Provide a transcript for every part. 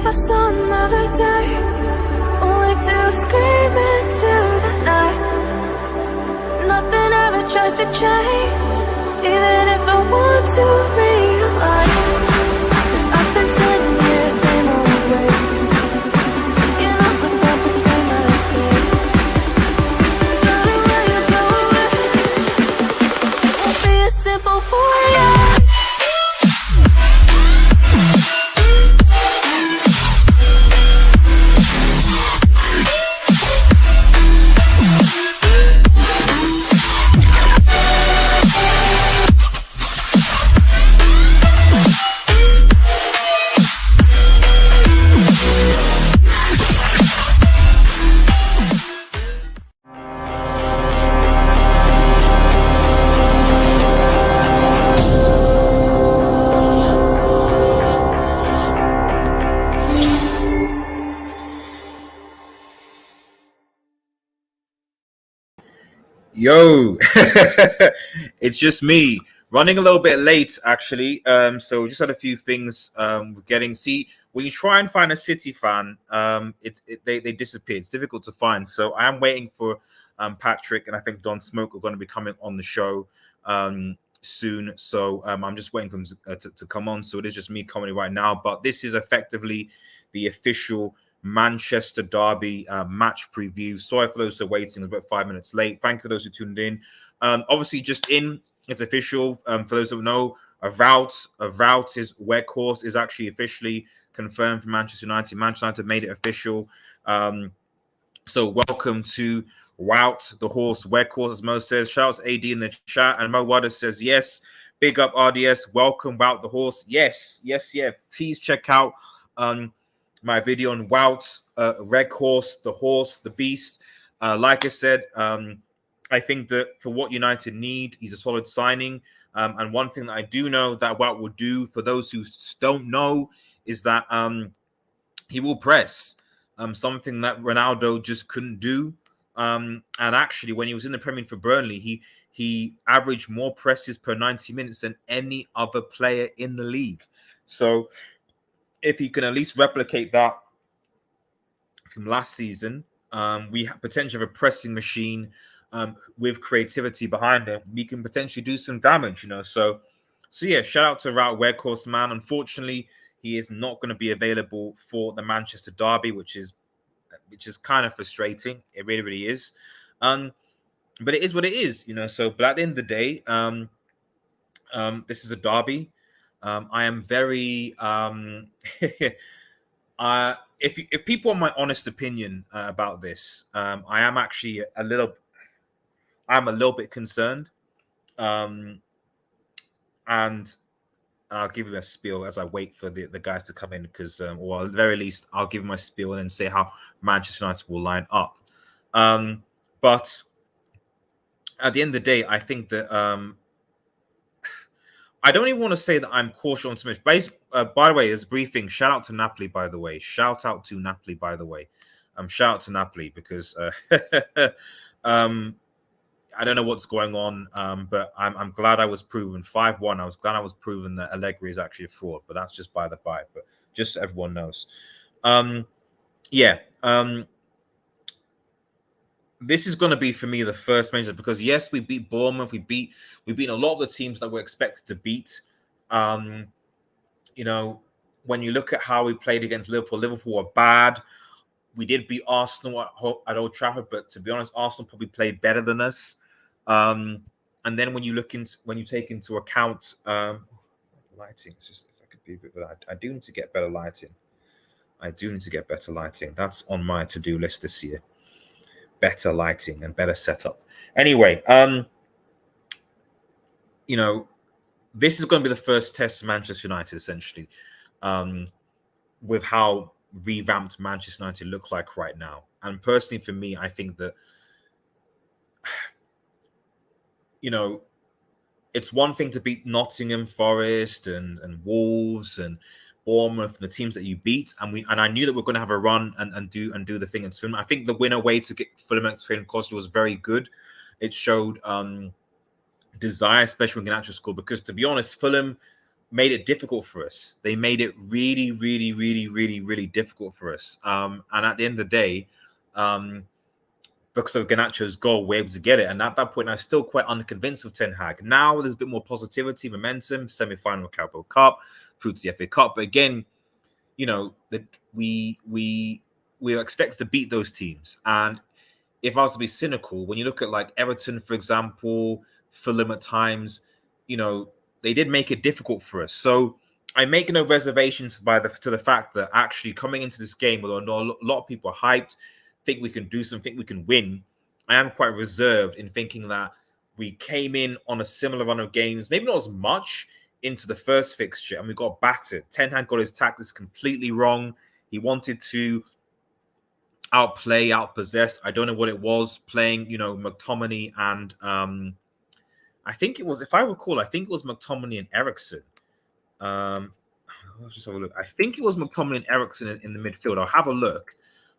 us another day, only to scream into the night. Nothing ever tries to change, even if I want to realize. 'Cause I've been sitting here, same old ways, taking off without the same mistake. Darling, when you go away, it won't be as simple for you. Yo, it's just me running a little bit late, actually. So just had a few things getting. See, when you try and find a City fan, they disappear. It's difficult to find. So I am waiting for Patrick, and I think Don Smoke are going to be coming on the show soon. So I'm just waiting for them to come on. So it is just me coming right now. But this is effectively the official Manchester Derby match preview. Sorry for those who are waiting. It's about 5 minutes late. Thank you for those who tuned in. Obviously, just in, it's official. For those who know, a route is Weghorst is actually officially confirmed for Manchester United. Manchester United made it official. So welcome to Wout the horse Weghorst, as Mo says. Shout out to AD in the chat, and Mo Waters says yes. Big up RDS. Welcome Wout the horse. Yes. Please check out my video on Wout, Weghorst, the horse, the beast. Like I said, I think that for what United need, he's a solid signing. And one thing that I do know that Wout will do, for those who don't know, is that he will press, something that Ronaldo just couldn't do. And actually, when he was in the Premier League for Burnley, he averaged more presses per 90 minutes than any other player in the league. So if he can at least replicate that from last season, we have potentially have a pressing machine with creativity behind him. We can potentially do some damage, So yeah, shout out to Weghorst, man. Unfortunately, he is not going to be available for the Manchester Derby, which is kind of frustrating. It really, really is. But it is what it is, So, but at the end of the day, this is a derby. I am very if people want my honest opinion about this, I am actually a little bit concerned. And I'll give you a spiel as I wait for the guys to come in, because or at the very least I'll give my spiel and then say how Manchester United will line up. But at the end of the day, I think that I don't even want to say that I'm cautious on Smith. By the way, as briefing, shout out to Napoli, by the way. Shout out to Napoli, because I don't know what's going on, but I'm glad I was proven 5-1. I was glad I was proven that Allegri is actually a fraud, but that's just by the by. But just so everyone knows. This is going to be for me the first major, because yes, we beat Bournemouth, we've beat a lot of the teams that we're expected to beat. When you look at how we played against Liverpool are bad. We did beat Arsenal at Old Trafford, but to be honest, Arsenal probably played better than us. And then when you take into account lighting, it's just, if I could be a bit of that, I do need to get better lighting. That's on my to-do list this year. Better lighting and better setup. Anyway, this is going to be the first test of Manchester United, essentially, with how revamped Manchester United look like right now. And personally, for me, I think that, it's one thing to beat Nottingham Forest and Wolves and Bournemouth, the teams that you beat, and I knew that we're going to have a run and do the thing at Fulham. I think the winner way to get Fulham at Fulham Costa was very good. It showed desire, especially when Garnacho scored, because to be honest, Fulham made it difficult for us. They made it really, really, really, really, really difficult for us. And at the end of the day, because of Garnacho's goal, we're able to get it. And at that point, I'm still quite unconvinced of Ten Hag. Now there's a bit more positivity, momentum, semi-final Carabao Cup, through to the FA Cup. But again, you know, that we are expected to beat those teams. And if I was to be cynical, when you look at like Everton, for example, Fulham at times, you know, they did make it difficult for us. So I make no reservations to the fact that actually coming into this game, although a lot of people are hyped, think we can do something, think we can win, I am quite reserved in thinking that we came in on a similar run of games, maybe not as much into the first fixture, and we got battered. Ten Hag got his tactics completely wrong. He wanted to outplay, outpossess. I don't know what it was, playing, you know, McTominay and I think it was, if I recall, I think it was McTominay and Eriksen. Let's just have a look. I think it was McTominay and Eriksen in the midfield. I'll have a look.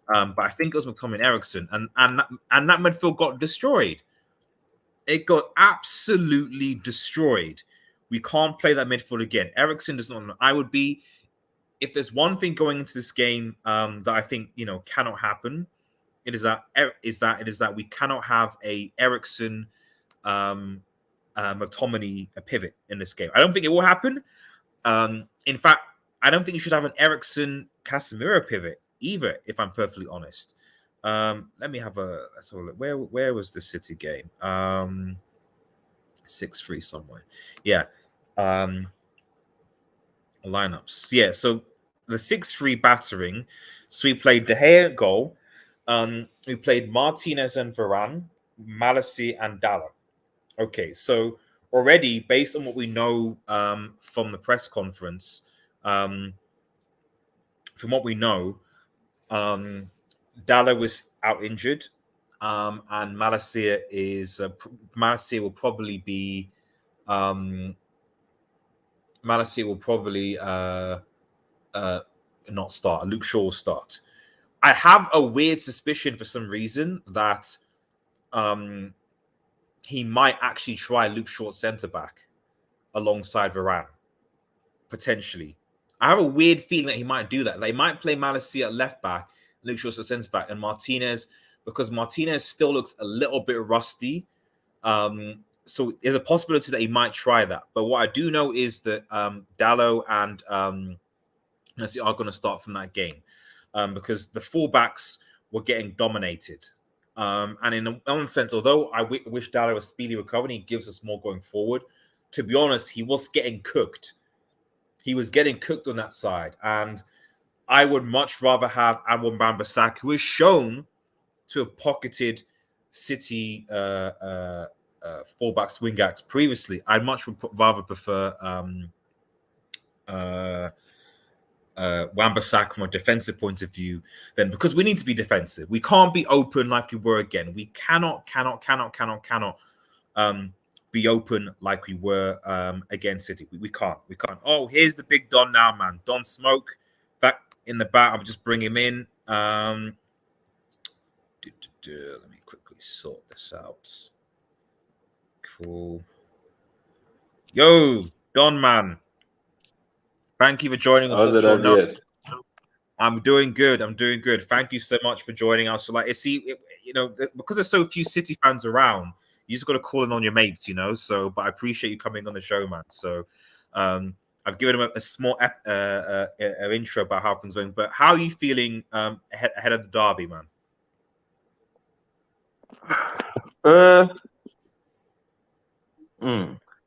But I think it was McTominay and Eriksen, and that midfield got destroyed. It got absolutely destroyed. We can't play that midfield again. Eriksen does not. I would be, if there's one thing going into this game that I think, you know, cannot happen, it is that we cannot have a Eriksen McTominay a pivot in this game. I don't think it will happen. In fact, I don't think you should have an Eriksen Casemiro pivot either, if I'm perfectly honest. Let's have a look. Where was the City game? 6-3 somewhere. Yeah. Lineups. Yeah, so the 6-3 battering. So we played De Gea at goal. We played Martinez and Varane, Malassi and Dalla. Okay, so already based on what we know from the press conference, from what we know, Dalla was out injured, and Malassi will probably be not start. Luke Shaw will start. I have a weird suspicion for some reason that he might actually try Luke Shaw centre back alongside Varane, potentially. I have a weird feeling that he might do that. Like, he might play Malassi at left back, Luke Shaw at centre back, and Martinez, because Martinez still looks a little bit rusty. So there's a possibility that he might try that. But what I do know is that Dallo and Messi are going to start from that game because the fullbacks were getting dominated. And in one sense, although I wish Dallo a speedy recovery, he gives us more going forward. To be honest, he was getting cooked. He was getting cooked on that side. And I would much rather have Anwar Wan-Bissaka, who is shown to have pocketed City fullbacks, wingbacks previously. I'd much rather prefer Wan-Bissaka from a defensive point of view, then, because we need to be defensive. We can't be open like we were again. We cannot be open like we were against City. We can't. Oh, here's the big Don now, man. Don Smoke back in the back. I'll just bring him in. Let me quickly sort this out. Cool. Yo, Don, man. Thank you for joining us. How's it, yes? I'm doing good. Thank you so much for joining us. So, like, because there's so few City fans around, you just got to call in on your mates, you know. So, but I appreciate you coming on the show, man. So, I've given him a small intro about how things are going. But how are you feeling ahead of the derby, man?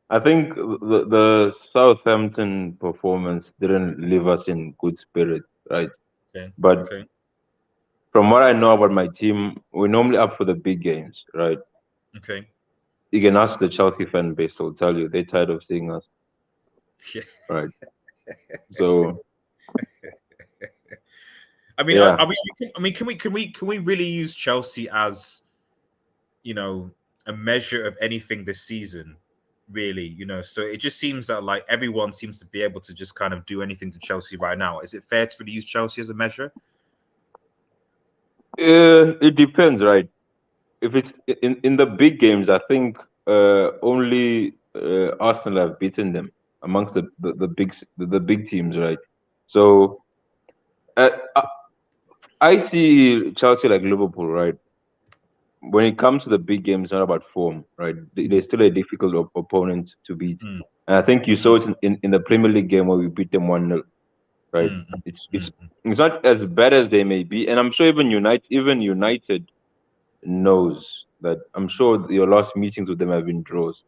I think the Southampton performance didn't leave us in good spirits, right? Okay. But from what I know about my team, we're normally up for the big games, right? Okay. You can ask the Chelsea fan base; they'll tell you they're tired of seeing us. Yeah. Right. So. I mean, yeah. Can we really use Chelsea as, you know, a measure of anything this season? Really, you know, so it just seems that like everyone seems to be able to just kind of do anything to Chelsea right now. Is it fair to really use Chelsea as a measure? It depends, right? If it's in the big games, I think only Arsenal have beaten them, amongst the big teams, right? So uh, I see Chelsea like Liverpool, right? When it comes to the big games, it's not about form, right? They're still a difficult opponent to beat. Mm, And I think you saw mm, it in the Premier League game where we beat them 1-0, right? mm, mm, It's mm, it's it's not as bad as they may be, and I'm sure even United knows that. I'm sure your last meetings with them have been draws,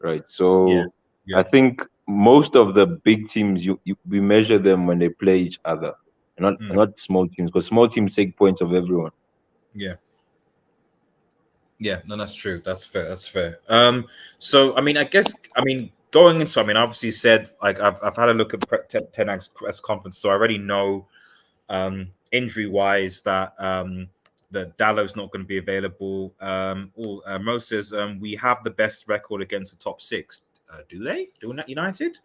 right? yeah, So yeah, I think most of the big teams we measure them when they play each other, and mm, not small teams, because small teams take points of everyone. yeah. Yeah, no, that's true. That's fair. That's fair. So I mean, I mean, going into, I mean, obviously said like I've had a look at Ten Hag's press conference, so I already know injury wise that that Dallow's not going to be available. Mo says we have the best record against the top six. Do they? Do not United?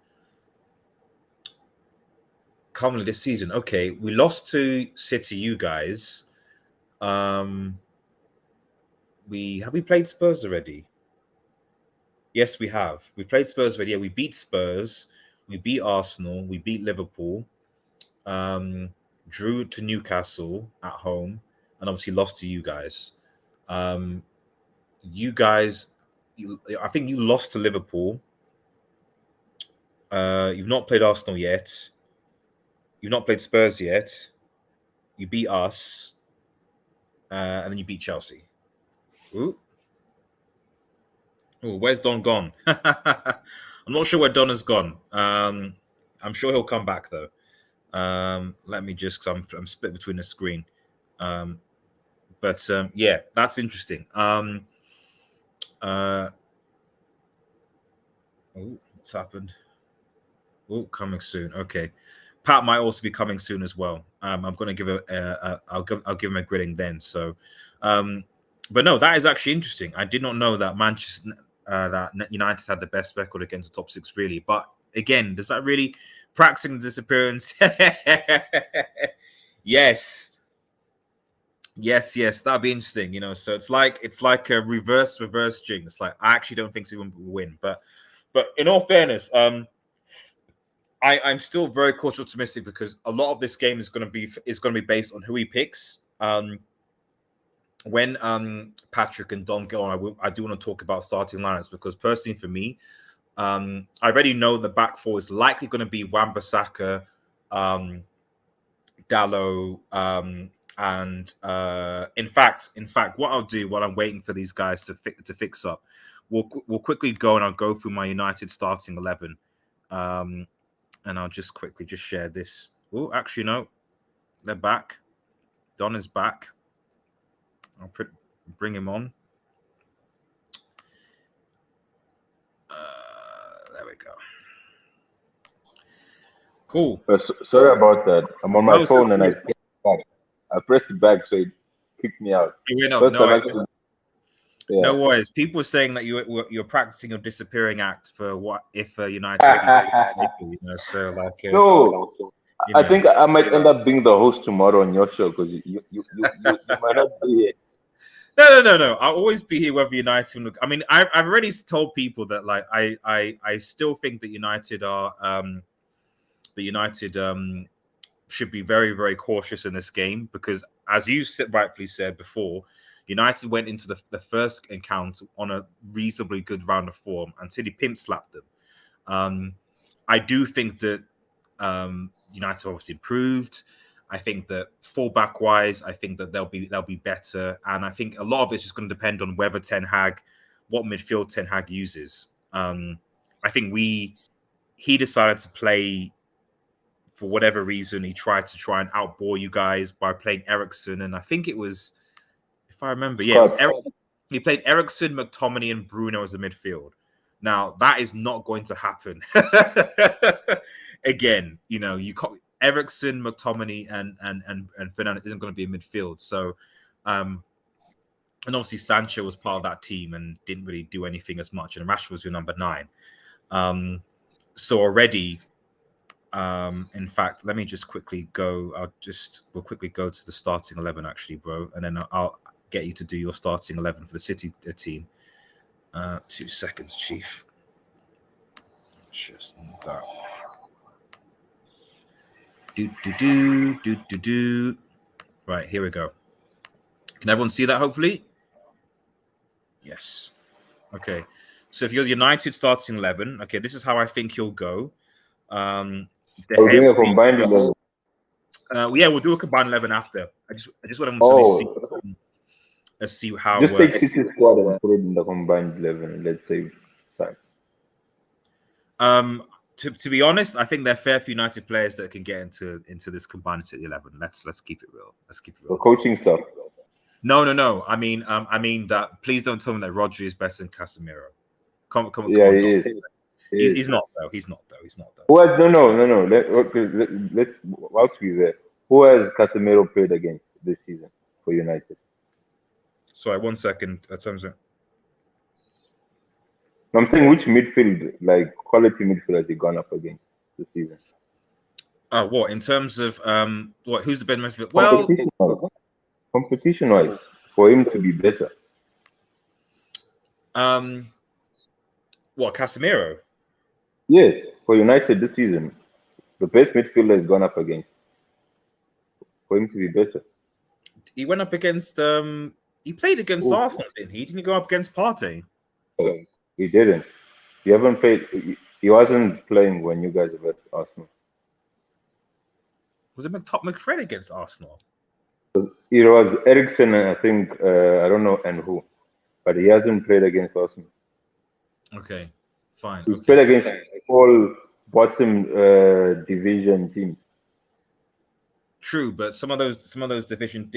Commonly this season. Okay, we lost to City. You guys. Um, we played Spurs already? Yes, we have. We played Spurs already. Yeah, we beat Spurs. We beat Arsenal. We beat Liverpool. Um, drew to Newcastle at home, and obviously lost to you guys. Um, you guys, I think you lost to Liverpool. You've not played Arsenal yet. You've not played Spurs yet. You beat us, and then you beat Chelsea. Ooh. Oh, where's Don gone? I'm not sure where Don has gone. I'm sure he'll come back though. Let me just, because I'm split between the screen. But yeah, that's interesting. Oh, what's happened? Oh, coming soon. Okay, Pat might also be coming soon as well. I'm going to give I'll give him a grilling then. So, but no, that is actually interesting. I did not know that Manchester that United had the best record against the top six, really. But again, does that really practicing the disappearance? Yes, yes, that'd be interesting. So it's like a reverse jinx. Like I actually don't think England will win, but in all fairness, I'm still very cautiously optimistic because a lot of this game is going to be based on who he picks. When Patrick and Don go on, I do want to talk about starting lineups because personally for me, I already know the back four is likely going to be Wan-Bissaka, Dallo, and in fact, what I'll do while I'm waiting for these guys to fix up, we'll quickly go and I'll go through my United starting 11, and I'll just quickly share this. Oh, actually no, they're back. Don is back. I'll bring him on. There we go. Cool. Sorry about that. I'm on my No, phone and I pressed it back, so it kicked me out. First time actually, yeah. No worries. People are saying that you're practicing your disappearing act for what if United beats so like No, I think I might end up being the host tomorrow on your show because you might not be it. No. I'll always be here whether United look. I mean, I've already told people that like I still think that United are should be very, very cautious in this game because, as you rightfully said before, United went into the first encounter on a reasonably good round of form until he pimp slapped them. I do think that United obviously improved. I think that fullback wise, I think that they'll be better, and I think a lot of it's just going to depend on whether what midfield Ten Hag uses. I think he decided to play. For whatever reason, he tried and outbore you guys by playing Ericsson, and I think it was, if I remember, yeah, it was he played Ericsson, McTominay, and Bruno as a midfield. Now that is not going to happen again. You Ericsson, McTominay, and Fernandez isn't going to be in midfield. So, and obviously Sancho was part of that team and didn't really do anything as much. And Rashford was your number 9. So already. In fact, let me just quickly go. We'll quickly go to the starting 11, actually, bro, and then I'll get you to do your starting 11 for the City team. 2 seconds, Chief. just move that. Do. Right, here we go. Can everyone see that, hopefully? Yes. Okay. So if you're United starting 11, okay, this is how I think you'll go. We're doing a combined 11. Yeah, we'll do a combined 11 after. I just want to see how just it take works. City squad and put it in the combined 11. Let's save time. To be honest, I think there are fair few United players that can get into this combined City 11. Let's keep it real. Let's keep it real. The coaching stuff. No. I mean that. Please don't tell me that Rodri is better than Casemiro. Come Yeah, on, he is. He's not though. He's not though. Who has no? Let's whilst we're there, who has Casemiro played against this season for United? Sorry, 1 second. That's something. I'm saying which midfield, like quality midfield, has he gone up against this season? What in terms of what? Who's the better midfield? Well, competition-wise, for him to be better. What, Casemiro? Yes, for United this season, the best midfielder has gone up against. For him to be better. He went up against he played against Arsenal, didn't he? Didn't he go up against Partey? He didn't. He haven't played. He wasn't playing when you guys were at Arsenal. Was it McFred against Arsenal? It was Ericsson, I think. I don't know and who, but he hasn't played against Arsenal. Okay, fine. He played against all bottom division teams. True, but some of those division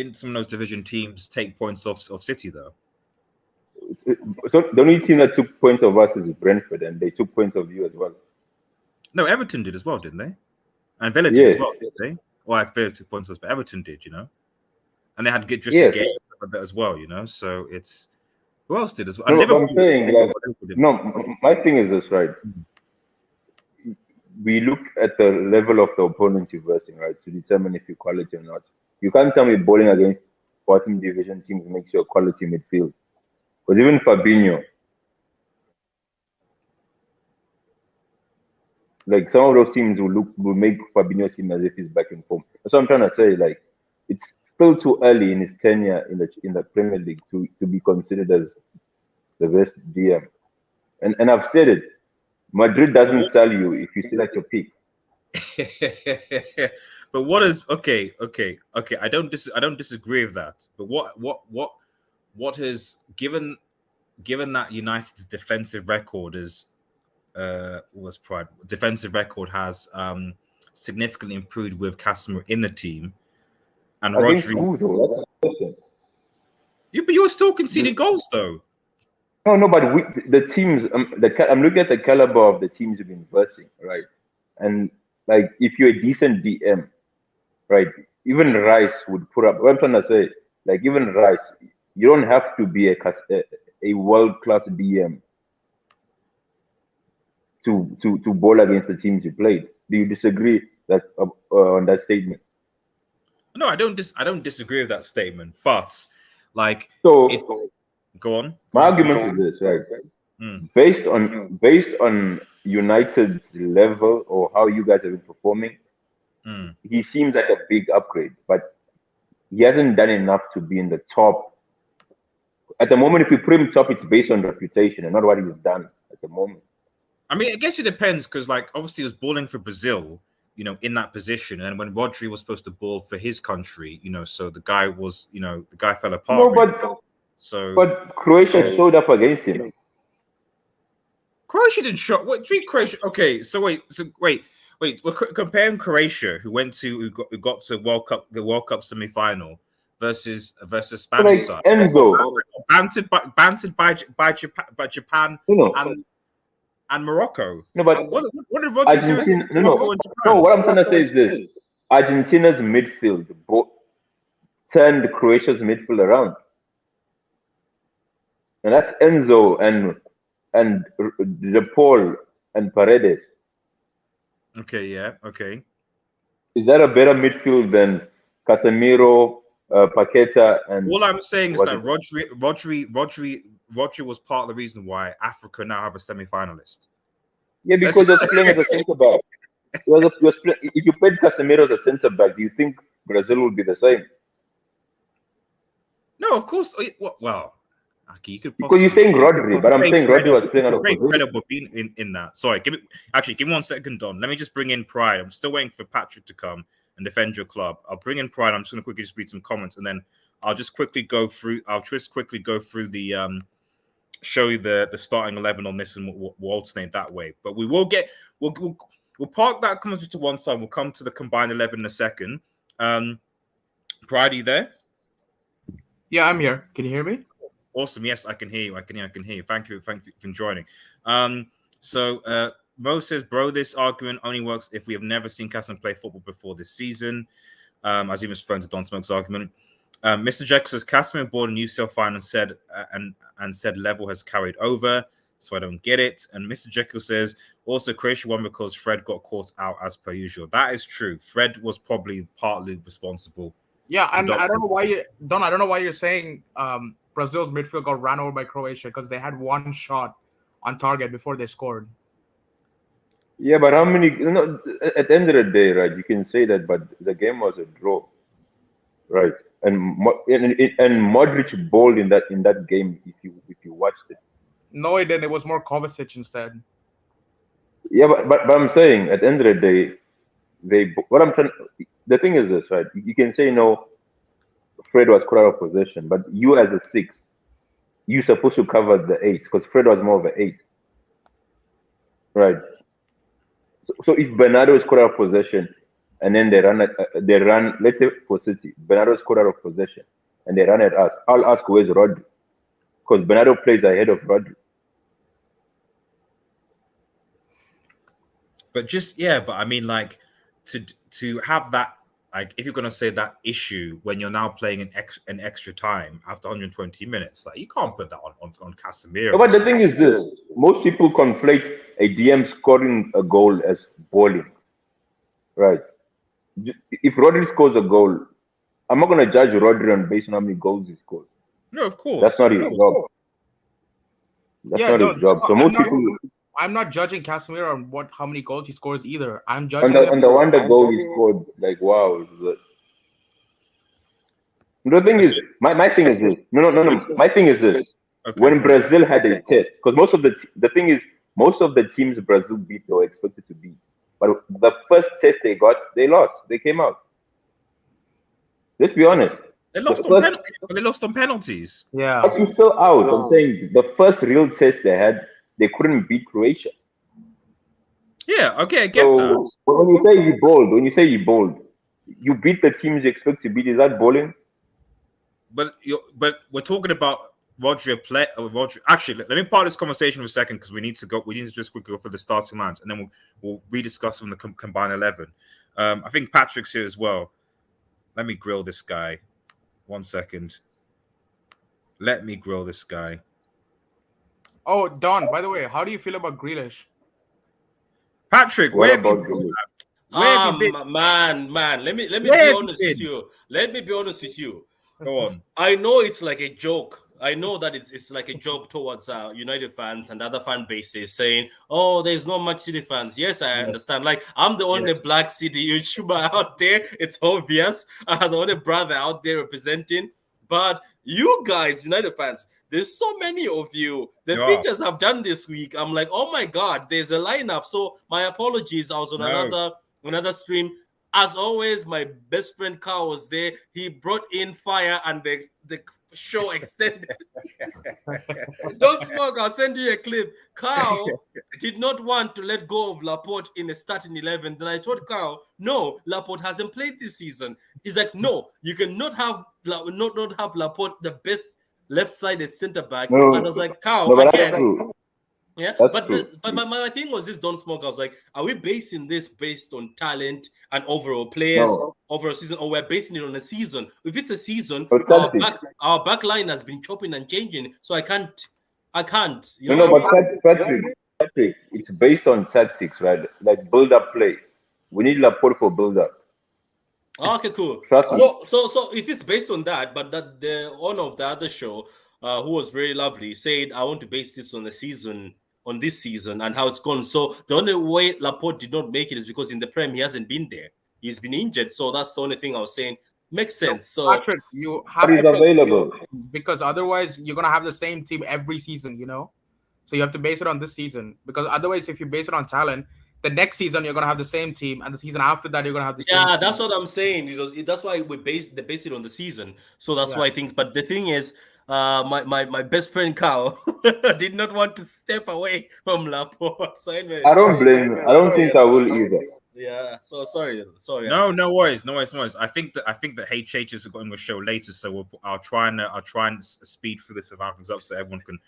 teams take points off City though. So the only team that took points of us is Brentford, and they took points of you as well. No, Everton did as well, didn't they? And Villa did as well, didn't they? Well, Villa took points off, but Everton did, and they had to get just a game of that as well, So it's who else did as well? No, I'm saying my thing is this, right? We look at the level of the opponents you're versing, right, to determine if you're quality or not. You can't tell me bowling against bottom division teams makes you a quality midfield. Because even Fabinho, like some of those teams will make Fabinho seem as if he's back in form. That's what I'm trying to say. Like it's still too early in his tenure in the Premier League to be considered as the best DM. And I've said it. Madrid doesn't sell you if you still at your peak. But what is okay? I don't disagree with that. But what has given that United's defensive record is defensive record has significantly improved with Casemiro in the team and Rodri. Yeah, but you were still conceding goals though. No, but the teams. I'm looking at the caliber of the teams you've been versing, right? And like, if you're a decent DM, right? Even Rice would put up. What I'm trying to say, like, even Rice, you don't have to be a world-class DM to bowl against the teams you played. Do you disagree on that statement? No, I don't disagree with that statement, but like, go on. My argument is this, right? Based on United's level or how you guys have been performing, he seems like a big upgrade, but he hasn't done enough to be in the top. At the moment, if you put him top, it's based on reputation and not what he's done at the moment. I mean, I guess it depends because, like, obviously, he was balling for Brazil, in that position, and when Rodri was supposed to ball for his country, so the guy was, the guy fell apart. No, but Croatia showed up against him. Croatia didn't show. What? Croatia? Okay, wait. We're comparing Croatia, who got to the World Cup semi-final, versus Spanish side. Enzo bantered by Japan and Morocco. No, but what did Rodri do? No. What I'm trying to say is this: Argentina's midfield turned Croatia's midfield around. And that's Enzo and De Paul and Paredes. Okay, yeah, okay. Is that a better midfield than Casemiro, Paqueta, and? All I'm saying is that Rodri was part of the reason why Africa now have a semi-finalist. Yeah, because he was playing as a centre back. If you played Casemiro as a centre back, do you think Brazil would be the same? No, of course. Well, okay, you could Because you're possibly saying Rodri, but I'm saying Rodri was playing out of great position. credible being in that. Sorry, give me 1 second, Don. Let me just bring in Pride. I'm still waiting for Patrick to come and defend your club. I'll bring in Pride. I'm just gonna quickly just read some comments and then I'll just quickly go through. I'll just quickly go through the show you the starting 11 on this, and we'll alternate that way. But we will get we'll park that comment to one side. We'll come to the combined 11 in a second. Pride, are you there? Yeah, I'm here. Can you hear me? Awesome. Yes, I can hear you. I can hear you. Thank you for joining. So Mo says, bro, this argument only works if we have never seen Cameron play football before this season. As he was referring to Don Smoke's argument. Mr. Jekyll says Cameron bought a new self-fine and said level has carried over, so I don't get it. And Mr. Jekyll says also Croatia won because Fred got caught out as per usual. That is true. Fred was probably partly responsible. Yeah, and I don't know why you're saying Brazil's midfield got ran over by Croatia because they had one shot on target before they scored. Yeah, but how many? At the end of the day, right? You can say that, but the game was a draw, right? And Modric bowled in that game. If you watched it, No, it didn't. It was more Kovacic instead. Yeah, but I'm saying at the end of the day, the thing is this, right? You can say no, Fred was caught out of possession, but you as a 6, you're supposed to cover the 8 because Fred was more of an 8, right? So if Bernardo is caught out of possession and then they run, let's say for City, Bernardo is caught out of possession and they run at us, I'll ask where's Rodri, because Bernardo plays ahead of Rodri. But I mean, like to have that, like if you're gonna say that issue when you're now playing an extra time after 120 minutes, like you can't put that on Casemiro. But the thing is this: most people conflate a DM scoring a goal as bowling, right? If Rodri scores a goal, I'm not gonna judge Rodri based on how many goals he scores. No, of course, that's not his job. That's not his job. So most people. I'm not judging Casemiro on how many goals he scores either. I'm judging on the one that goal he scored. Like wow. The thing is, my thing is this. No. My thing is this. Okay. When Brazil had a test, because most of the teams Brazil beat, they were expected to beat. But the first test they got, they lost. They came out. Let's be honest. They lost on penalties. Yeah. But you're still out. I'm saying the first real test they had, they couldn't beat Croatia. Yeah, okay, I get that. When you say you bowled, you beat the teams you expect to beat. Is that bowling? But we're talking about Rodri play. Rodri. Actually, let me part this conversation for a second because we need to just quickly go for the starting lines, and then we'll rediscuss from the combined 11. I think Patrick's here as well. Let me grill this guy. 1 second. Let me grill this guy. Oh, Don, by the way, how do you feel about Grealish? Patrick, where have you been? Man, let me be honest with you. Let me be honest with you. Go on. I know it's like a joke. I know that it's like a joke towards United fans and other fan bases saying, oh, there's not much City fans. Yes, I understand. Like, I'm the only Black City YouTuber out there. It's obvious. I'm the only brother out there representing. But you guys, United fans, there's so many of you. The features I've done this week, I'm like, oh my God, there's a lineup. So my apologies. I was on another stream. As always, my best friend Carl was there. He brought in fire and the show extended. Don't smoke. I'll send you a clip. Carl did not want to let go of Laporte in the starting 11. Then I told Carl, no, Laporte hasn't played this season. He's like, no, you cannot have not have Laporte the best left-sided centre back. No, and I was like, Carl, again. Yeah, but my thing was this: Don't Smoke. I was like, are we basing this based on talent and overall players over a season, or we're basing it on a season? If it's a season, our back line has been chopping and changing, so I can't. But Patrick, it's based on tactics, right? Like build-up play. We need Laporte for build-up. Okay, cool. So if it's based on that, but that the owner of the other show, who was very lovely, said, I want to base this on the season on this season and how it's gone. So the only way Laporte did not make it is because in the Prem he hasn't been there. He's been injured. So that's the only thing I was saying. Makes sense. So Patrick, you have But he's to pick available. because otherwise you're gonna have the same team every season, you know. So you have to base it on this season because otherwise, if you base it on talent, the next season you're gonna have the same team, and the season after that you're gonna have the same. yeah, team. that's what I'm saying. That's why they base it on the season. So that's why things. But the thing is, my best friend Carl did not want to step away from Laporte. So anyway, I don't blame him. I don't think I will either. Yeah. So sorry. No worries. I think that HH is going to show later, so I'll try and speed through this amount things up so everyone can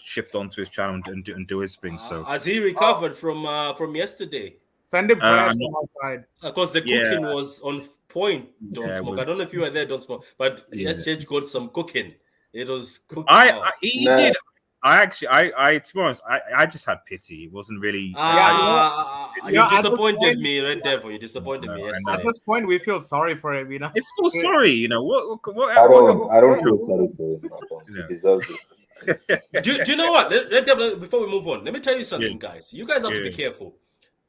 shift onto his channel and do his thing. So has he recovered from yesterday? Send him prayers from outside. Because the cooking was on point. Don't smoke. I don't know if you were there. Don't smoke. But SH got some cooking. It was cooking. He did. To be honest, I just had pity. It wasn't really. You disappointed me, Red Devil. You disappointed me yesterday. At this point, we feel sorry for him. You know, it's still sorry. You know what? I don't feel sorry for him. He deserves it. do you know what? Red Devil, before we move on, let me tell you something, guys. You guys have to be careful.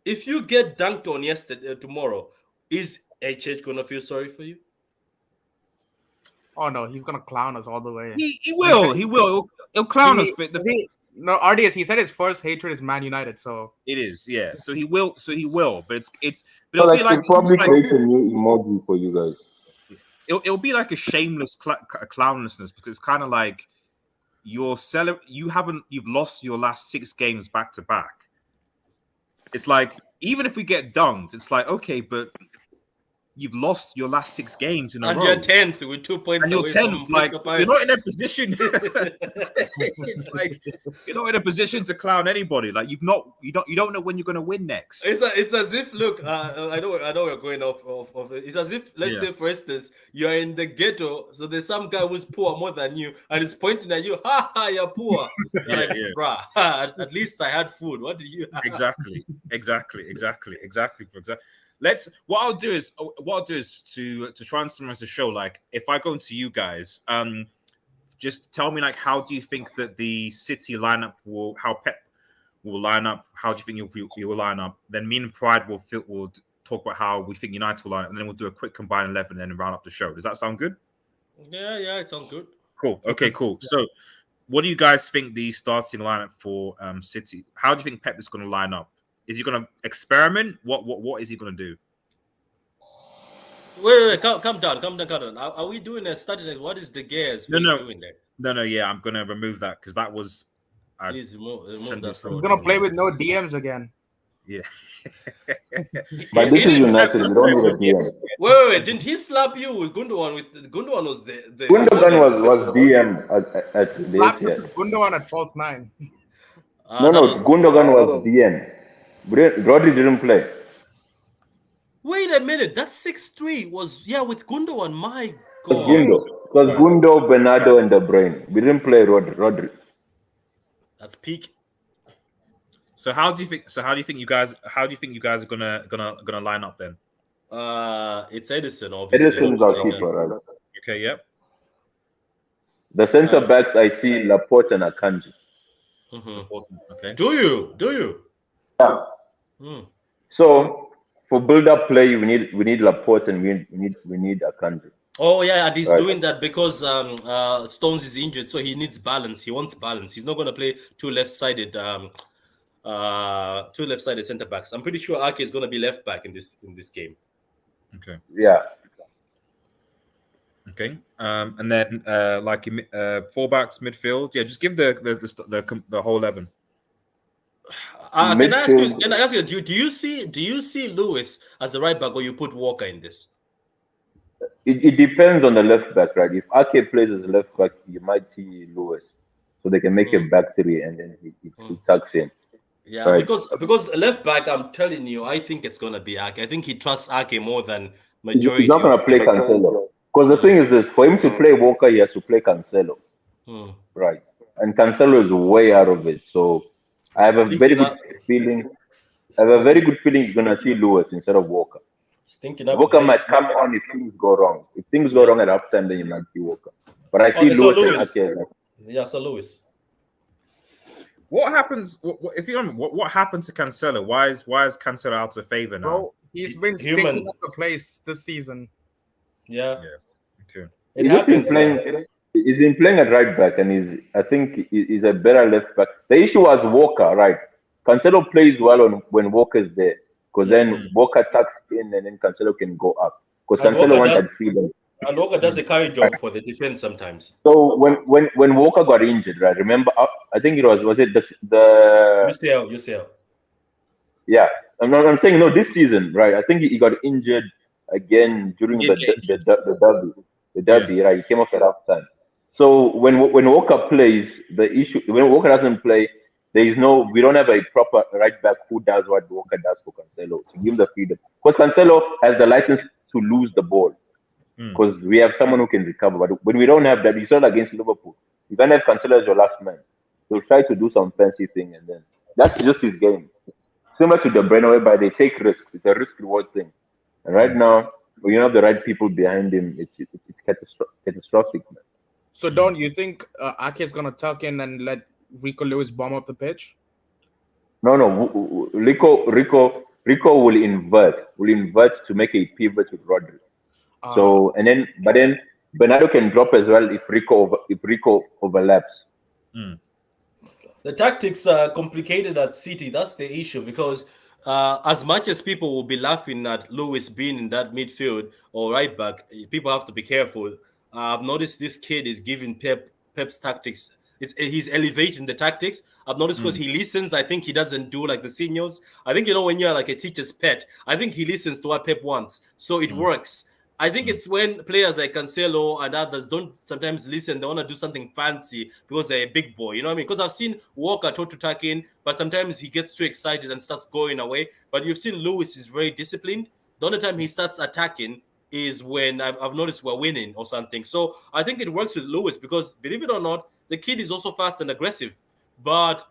If you get dunked on tomorrow, is HH gonna feel sorry for you? Oh no, he's gonna clown us all the way. He will. He'll clown us. But no, RDS. He said his first hatred is Man United. So it is, yeah. So he will. But it's. But So it'll be like probably create a new emoji for you guys. It'll be like a shameless clownnessness because it's kind of like you've lost your last 6 games back to back. It's like even if we get dunked, it's like okay, but you've lost your last 6 games in a row. And you're 10th with 2 points. And you're 10th. Like you're not in a position. It's like you're not in a position to clown anybody. Like you don't know when you're going to win next. It's as if look. I know we're going off. It's as if let's say for instance you're in the ghetto, so there's some guy who's poor more than you, and he's pointing at you. Ha ha! You're poor. You're like, bruh. At least I had food. What do you have? Exactly. What I'll do is to try and summarize the show. Like, if I go into you guys, just tell me like how do you think that the City lineup how Pep will line up? How do you think he will line up? Then me and Pride will talk about how we think United will line up, and then we'll do a quick combined 11 and then round up the show. Does that sound good? Yeah, it sounds good. Cool. Okay, cool. So, what do you guys think the starting lineup for City? How do you think Pep is going to line up? Is he going to experiment? What is he going to do? Wait, calm down. Are we doing a starting? What is the gears? Doing there? No. Yeah, I'm going to remove that because that was. Please remove that. He's going to play with no DMs again. Yeah. But this is United. You don't need a DM. Wait. Didn't he slap you with Gundogan? Gundogan was the Gundogan was DM at the Slapped Gundogan at false 9. Gundogan was DM. Rodri didn't play. Wait a minute, that 6-3 was with Gundogan. My God, because Gundo, Bernardo, and De Bruyne. We didn't play Rodri. That's peak. So how do you think you guys are gonna line up then? It's Edison, obviously. Edison's our keeper, right? Okay, yep. The centre backs I see Laporte and Akanji. Okay. Do you? Yeah. So for build-up play, we need Laporte and we need Akanji. Oh yeah, and he's doing that because Stones is injured, so he needs balance. He wants balance. He's not going to play two left-sided centre backs. I'm pretty sure Ake is going to be left back in this game. Okay. Yeah. Okay. And then fullbacks, midfield. Yeah, just give the whole 11. Can I ask you? Do you see Lewis as a right back, or you put Walker in this? It depends on the left back, right? If Ake plays as a left back, you might see Lewis, so they can make a back three, and then he tucks in. Yeah, right? because left back, I'm telling you, I think it's gonna be Ake. I think he trusts Ake more than majority. He's not gonna play Cancelo, because the thing is this: for him to play Walker, he has to play Cancelo, right? And Cancelo is way out of it, so I have a very good feeling. He's gonna see Lewis instead of Walker. Walker might come on if things go wrong. If things go wrong at halftime, then you might see Walker. But I see Lewis and Ake. Yeah, so Lewis. What happens if you don't? What happened to Cancelo? Why is Cancelo out of favor now? Bro, he's been Human. sticking up the place this season. Yeah. Okay. It He's just been happens. playing. He's been playing at right back, and I think he's a better left back. The issue was Walker, right? Cancelo plays well when Walker's there, because then Walker tucks in, and then Cancelo can go up. Because And Cancelo Walker wants does- that freedom. And Walker does a carry job for the defense sometimes. So when Walker got injured, right? Remember, I think it was it the UCL. yeah. I'm saying no this season, right? I think he got injured again during He the did get derby. The derby, right? He came off at half time. So when Walker plays, the issue when Walker doesn't play, we don't have a proper right back who does what Walker does for Cancelo to give him the freedom. Because Cancelo has the license to lose the ball. Because we have someone who can recover. But when we don't have that, it's not against Liverpool. You can't have Cancelo as your last man. He'll try to do some fancy thing, and then that's just his game. Similar to De Bruyne, whereby they take risks. It's a risk-reward thing. And right now, when you have the right people behind him, it's catastrophic, man. So, don't you think Ake is gonna tuck in and let Rico Lewis bomb up the pitch? No. Rico will invert to make a pivot with Rodri. So but then Bernardo can drop as well if Rico overlaps. The tactics are complicated at City. That's the issue, because as much as people will be laughing at Lewis being in that midfield or right back, people have to be careful. I've noticed this kid is giving Pep's tactics. He's elevating the tactics. I've noticed because he listens. I think he doesn't do like the seniors. I think, when you're like a teacher's pet, I think he listens to what Pep wants. So it works. I think it's when players like Cancelo and others don't sometimes listen. They want to do something fancy because they're a big boy. You know what I mean? Because I've seen Walker try to tuck in, but sometimes he gets too excited and starts going away. But you've seen Lewis is very disciplined. The only time he starts attacking is when I've noticed we're winning or something. So I think it works with Lewis because, believe it or not, the kid is also fast and aggressive. But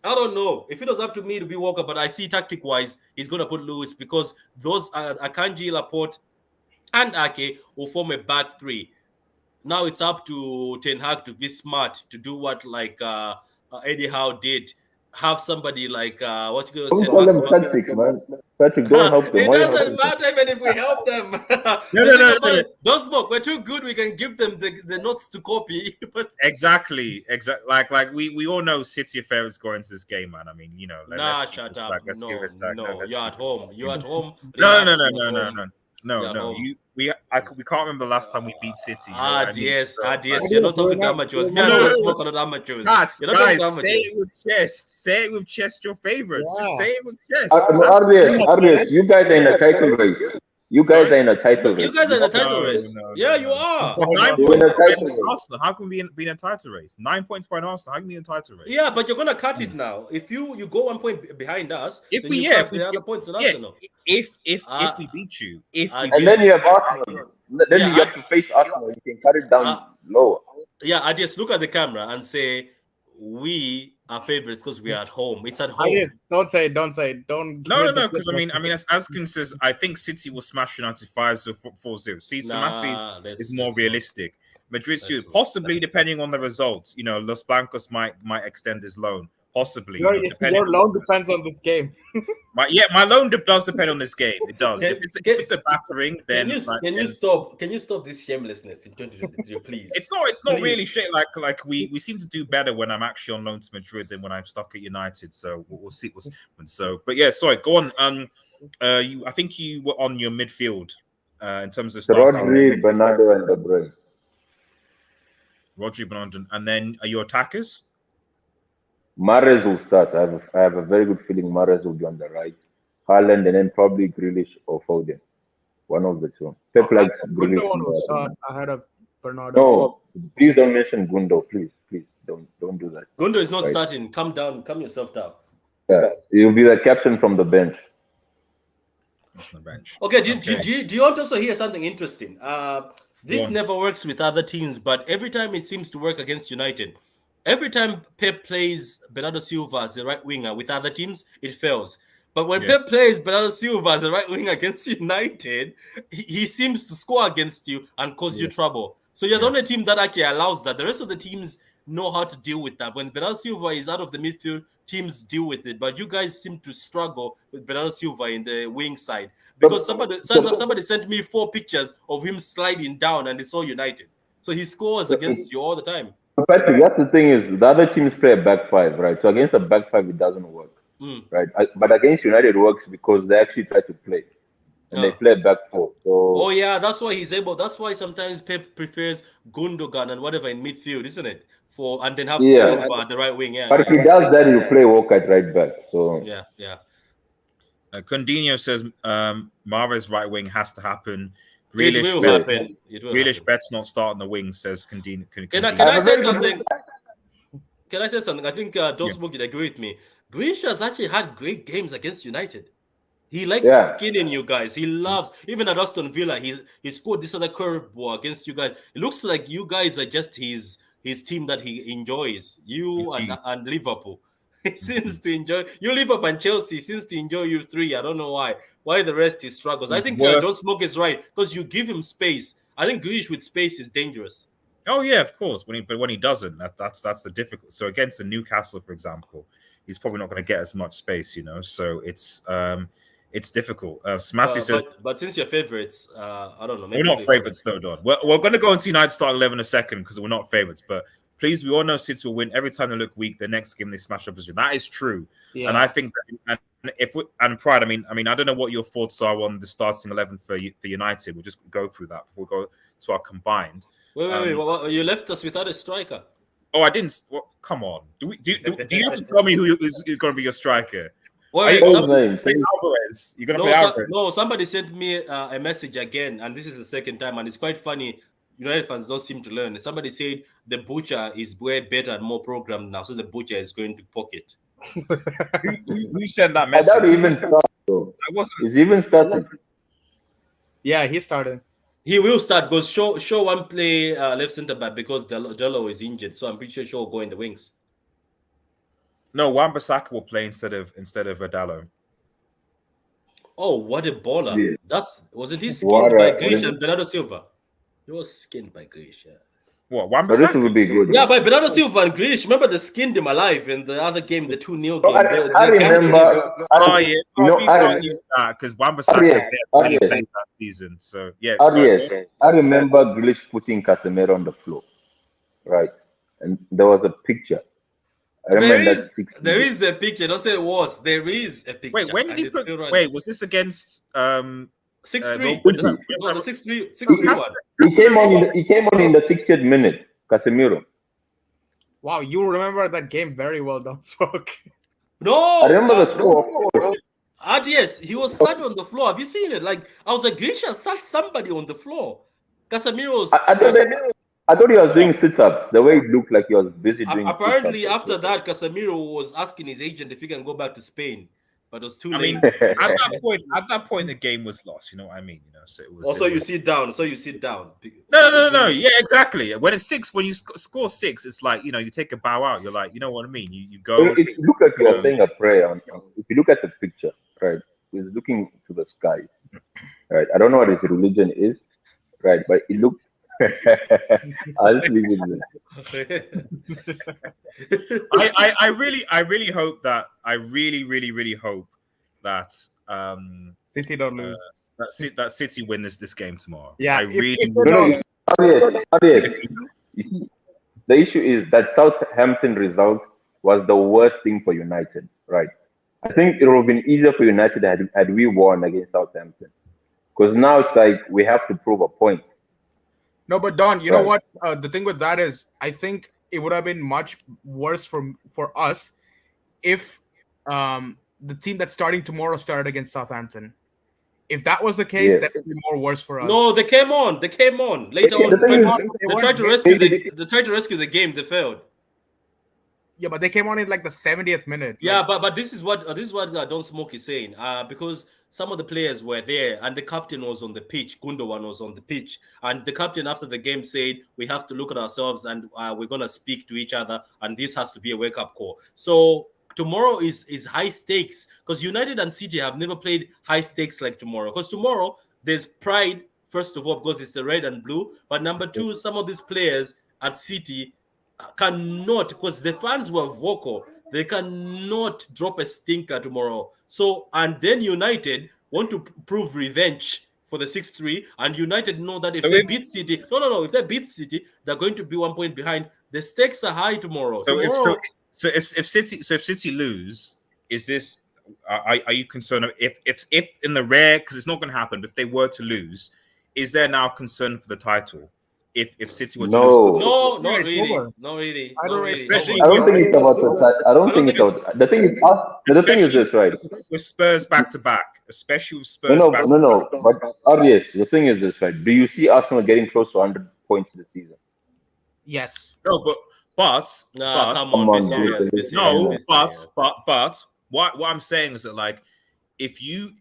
I don't know. If it was up to me to be Walker, but I see tactic-wise, he's going to put Lewis because those Akanji, Laporte, and Ake will form a back three. Now it's up to Ten Hag to be smart, to do what Eddie Howe did. Have somebody like what you Don't say? call them tactics, man. Patrick, don't help them. It Why doesn't help them? matter even if we help them. No. Don't smoke. We're too good. We can give them the notes to copy. But Exactly. Like we all know City affair is going to this game, man. I mean, shut up. You're at home. You're at home. No. We can't remember the last time we beat City. Yes. You're not talking to amateurs. Me and you smoke on amateurs. Guys, You're not talking to say amateurs. it with chest. Say it with chest. Your favorites. Yeah. Just say it with chest. RBS, you guys are in a title race. You guys are in a title race. You guys are in a title race. No. You are. 9 You're points in a title behind race. Arsenal. How can we be in a title race? 9 points behind Arsenal. How can we be in a title race? Yeah, but you're gonna cut it now. If you go 1 point behind us, If then we you cut the other points in Arsenal. If we beat you, And then you have Arsenal. Then you have to face Arsenal. You can cut it down lower. Yeah, I just look at the camera and say we are favorites because we are at home. It's at home. Don't say it. Don't. No. Because I mean, as Kun says, I think City will smash United 5-0, 4-0. See, Samasi is more realistic. Madrid too, possibly depending on the results. Los Blancos might extend his loan. Possibly. Your loan depends on this game. My loan does depend on this game. It does. If it's a battering, then Can you stop this shamelessness in 2023, please? It's not really shit. Like we seem to do better when I'm actually on loan to Madrid than when I'm stuck at United. So we'll see. But yeah, sorry. Go on. I think you were on your midfield in terms of starting. Rodri, Bernardo, and De Bruyne. Rodri, Bernardo, and then are your attackers? Mahrez will start. I have a very good feeling Mahrez will be on the right. Haaland, and then probably Grealish or Foden. One of the two. Pep likes Grealish. Gundo will start ahead of Bernardo. No, please don't mention Gundo. Please, don't do that. Gundo is not starting. Calm down. Calm yourself down. Yeah, he'll be the captain from the bench. Okay. Do you want to also hear something interesting? This never works with other teams, but every time it seems to work against United. Every time Pep plays Bernardo Silva as a right winger with other teams, it fails. But when Pep plays Bernardo Silva as a right winger against United, he seems to score against you and cause you trouble. So you're the only team that actually allows that. The rest of the teams know how to deal with that. When Bernardo Silva is out of the midfield, teams deal with it. But you guys seem to struggle with Bernardo Silva in the wing side because somebody sent me 4 pictures of him sliding down, and it's all United. So he scores against you all the time. Patrick, that's the thing is the other teams play a back 5, right? So against a back 5, it doesn't work, right? But against United, it works because they actually try to play. And they play back 4. So oh yeah, that's why he's able. That's why sometimes Pep prefers Gundogan and whatever in midfield, isn't it? And then have Silva at the right wing. Yeah. But if he does that, you play Walker at right back. So yeah. Condinho says Mara's right wing has to happen. It will happen. Grealish bets not start on the wing, says Condinho. Can I say something? Can I say something? I think Don Smoke did agree with me. Grealish has actually had great games against United. He likes skinning you guys. He loves, even at Aston Villa, he scored this other curveball against you guys. It looks like you guys are just his team that he enjoys. You and Liverpool. He seems to enjoy you. Liverpool and Chelsea seems to enjoy you 3. I don't know why. Why the rest he struggles. I think John Smoke is right because you give him space. I think Grealish with space is dangerous. Oh yeah, of course. But when he doesn't, that's the difficult. So against the Newcastle, for example, he's probably not going to get as much space, So it's difficult. Smassy says, but since your favorites, I don't know. We're not favorites though, Don. We're going to go into United start 11 in a second because we're not favorites. But please, we all know City will win every time they look weak. The next game they smash opposition. That is true, and I think that, and Pride. I mean, I don't know what your thoughts are on the starting 11 for United. We'll just go through that before we go to our combined. Wait. You left us without a striker. Oh, I didn't. Well, come on. Do you have to tell me who is going to be your striker? Wait, Alvarez. You're gonna play Alvarez. No, somebody sent me a message again, and this is the second time, and it's quite funny. United fans don't seem to learn. Somebody said the Butcher is way better and more programmed now, so the Butcher is going to pocket. Who sent that message? I doubt he even started. Is he even started? Yeah, he started. He will start because Shaw won't play left centre back because Dello is injured, so I'm pretty sure Shaw will go in the wings. No, Wan-Bissaka will play instead of Adalo. Oh, what a baller! Yeah. Wasn't he skinned by Grealish and Bernardo Silva? He was skinned by Grealish. Yeah. What, But Wan-Bissaka? this would be good. Yeah, by Bernardo Silva and Grealish. Remember they skinned him alive in the other game, the 2-0 game. I remember. Can't use that because Wan-Bissaka really played that season. So yeah. I remember Grealish putting Casemiro on the floor, right? And there was a picture. I remember there is a picture. Don't say it was. There is a picture. Wait, when did he put? Wait, was this against 6-3? No, the 6-3 one. He came on in the 60th minute. Casemiro. Wow, you remember that game very well, Don Smoke. No, I remember the score. yes, he was sat on the floor. Have you seen it? Like I was like, Grisha sat somebody on the floor. Casemiro's. I thought he was doing sit-ups. The way it looked like he was busy doing. Apparently, after that, Casemiro was asking his agent if he can go back to Spain, but it was too late. I mean, at that point, the game was lost. You know what I mean? So it was. Also, you sit down. No. Yeah, exactly. When it's 6, when you score 6, it's like you take a bow out. You're like, you know what I mean? You go. If you look at you're saying a prayer. If you look at the picture, right, he's looking to the sky, right. I don't know what his religion is, right, but it looked. I'll just leave it there. I really hope that really hope that City don't lose. That City win this game tomorrow. Yeah, The issue is that Southampton result was the worst thing for United, right? I think it would have been easier for United had we won against Southampton, because now it's like we have to prove a point. No, but Don, you know what? The thing with that is, I think it would have been much worse for us if the team that's starting tomorrow started against Southampton. If that was the case, that would be more worse for us. No, they came on. Later on, they tried to rescue the game. They failed. Yeah, but they came on in like the 70th minute. Yeah, but this is what Don Smoke is saying. Because some of the players were there and the captain was on the pitch. Gundogan was on the pitch. And the captain after the game said, we have to look at ourselves and we're going to speak to each other. And this has to be a wake-up call. So tomorrow is high stakes because United and City have never played high stakes like tomorrow. Because tomorrow there's pride, first of all, because it's the red and blue. But number two, some of these players at City cannot, because the fans were vocal, they cannot drop a stinker tomorrow. So, and then United want to prove revenge for the 6-3, and United know that if they beat City, if they beat City, they're going to be 1 point behind. The stakes are high tomorrow. If City lose, is this? Are you concerned if in the rare, because it's not going to happen, but if they were to lose, is there now concern for the title? If City were to lose, no, not really, not really, I don't really. Especially I don't think it's about the. I don't think it's about. The thing is, the thing is this, right? With Spurs back to back, especially with Spurs. No. But yes, the thing is this, right? Do you see Arsenal getting close to 100 points this season? Yes. No, but come on, be serious. But what I'm saying is that, like, if you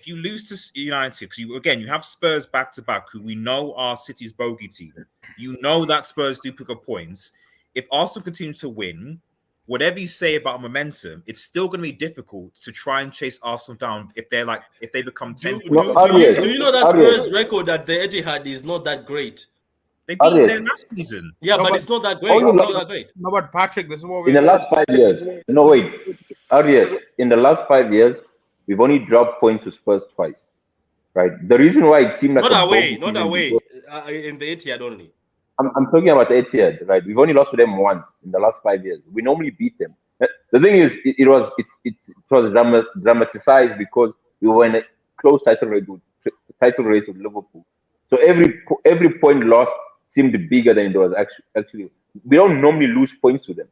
lose to United, because you have Spurs back to back, who we know are City's bogey team, you know that Spurs do pick up points. If Arsenal continue to win, whatever you say about momentum, it's still going to be difficult to try and chase Arsenal down if they become 10. Do you know that Spurs record at the Etihad is not that great? They beat them last season. Yeah, but it's not that great. No, but Patrick, this is what we in the last 5 years. No, wait. In the last 5 years, we've only dropped points to Spurs twice. Right. The reason why it seemed like not away in the Etihad only. I'm talking about the Etihad, right? We've only lost to them once in the last 5 years. We normally beat them. The thing is, it was dramatized because we were in a close title race with Liverpool. So every point lost seemed bigger than it was actually. We don't normally lose points to them.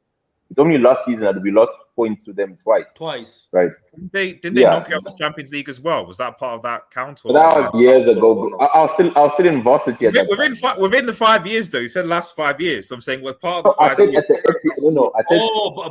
It's only last season that we lost points to them twice. Right? Didn't they knock out the Champions League as well? Was that part of that count? Or that was years ago. I was still in varsity at that time. Within the 5 years, though. You said last 5 years. So I'm saying, part of the 5 years.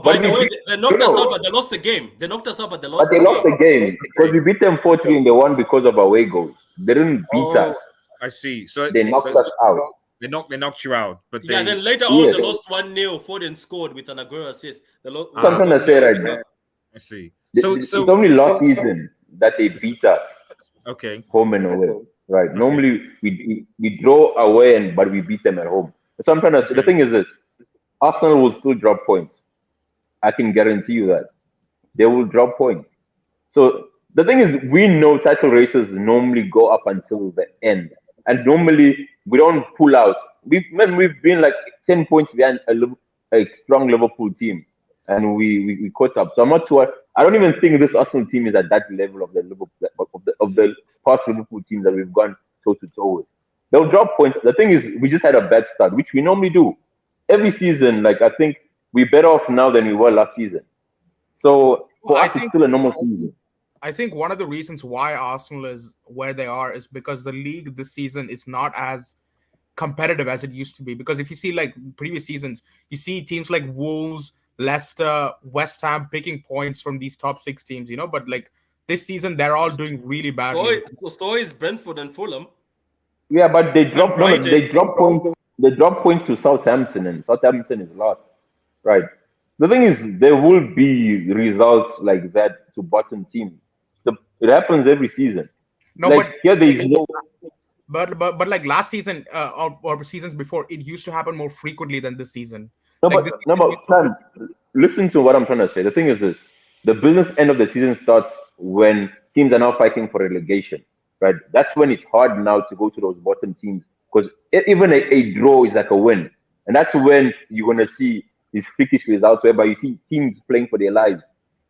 By the way, they knocked us out, but they lost the game. They knocked us out, but they lost the game because we beat them 4-3 and they won because of away goals. They didn't beat us. I see. So they knocked us out. They knocked you out, but then later on they lost 1-0. Foden scored with an Aguero assist. I'm trying to say right now. I see. So it's only last season that they beat us. Okay. Home and away. Right. Okay. Normally we draw away but we beat them at home. So I'm trying to say, the thing is this: Arsenal will still drop points. I can guarantee you that they will drop points. So the thing is, we know title races normally go up until the end, and normally we don't pull out. We've been like 10 points behind a strong Liverpool team, and we caught up. So I'm not sure. I don't even think this Arsenal team is at that level of the Liverpool of the past Liverpool team that we've gone toe to toe with. They'll drop points. The thing is, we just had a bad start, which we normally do every season. Like, I think we're better off now than we were last season. So for us, it's still a normal season. I think one of the reasons why Arsenal is where they are is because the league this season is not as competitive as it used to be. Because if you see like previous seasons, you see teams like Wolves, Leicester, West Ham picking points from these top 6 teams, but like this season they're all doing really badly. So is Brentford and Fulham. Yeah, but they drop points. They drop points to Southampton, and Southampton is last. Right. The thing is, there will be results like that to bottom teams. So it happens every season. No, like, but here there is no. But like last season or seasons before, it used to happen more frequently than this season. Listen to what I'm trying to say. The thing is this: the business end of the season starts when teams are now fighting for relegation. Right. That's when it's hard now to go to those bottom teams, because even a draw is like a win, and that's when you're gonna see these freakish results whereby you see teams playing for their lives.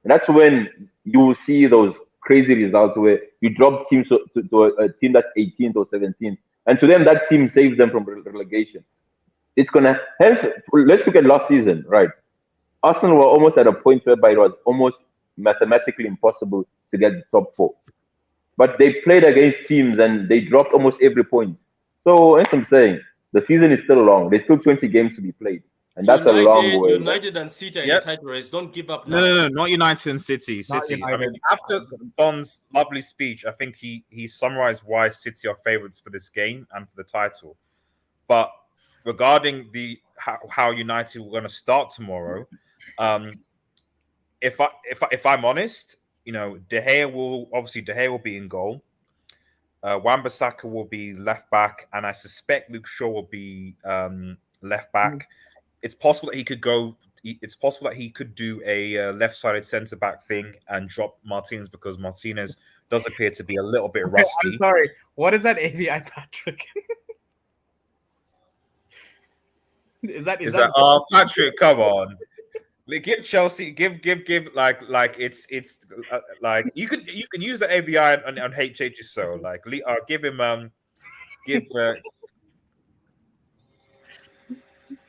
And that's when you will see those crazy results where you drop teams to a team that's 18th or 17th. And to them, that team saves them from relegation. It's going to... Hence, let's look at last season, right? Arsenal were almost at a point whereby it was almost mathematically impossible to get the top 4. But they played against teams and they dropped almost every point. So, as I'm saying, the season is still long. There's still 20 games to be played. And that's a long way. United and City in the title race. Don't give up now. No, not United and City. I mean, after Don's lovely speech, I think he summarized why City are favorites for this game and for the title. But regarding how United were going to start tomorrow, if I'm honest, De Gea will be in goal. Wan-Bissaka will be left back, and I suspect Luke Shaw will be left back. it's possible that he could go. It's possible that he could do a left-sided centre back thing and drop Martinez because Martinez does appear to be a little bit rusty. I'm sorry. What is that AVI, Patrick? is that oh, Patrick, come on. Give Chelsea, give like it's like you can use the AVI on HH so like give him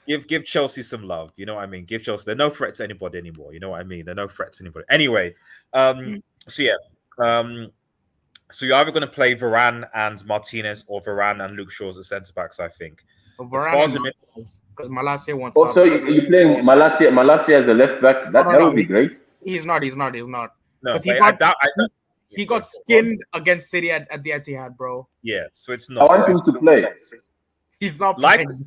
give Chelsea some love. You know what I mean? Give Chelsea. They're no threat to anybody anymore. You know what I mean? They're no threat to anybody. Anyway, so yeah, so you're either going to play Varane and Martinez or Varane and Luke Shaw as centre backs. I think. Varane because Malacia wants. Also, you playing Malacia as a left back. That would be great. He's not. No, because he got skinned against City at the Etihad, bro. Yeah, so it's not. I want him to play. He's not playing.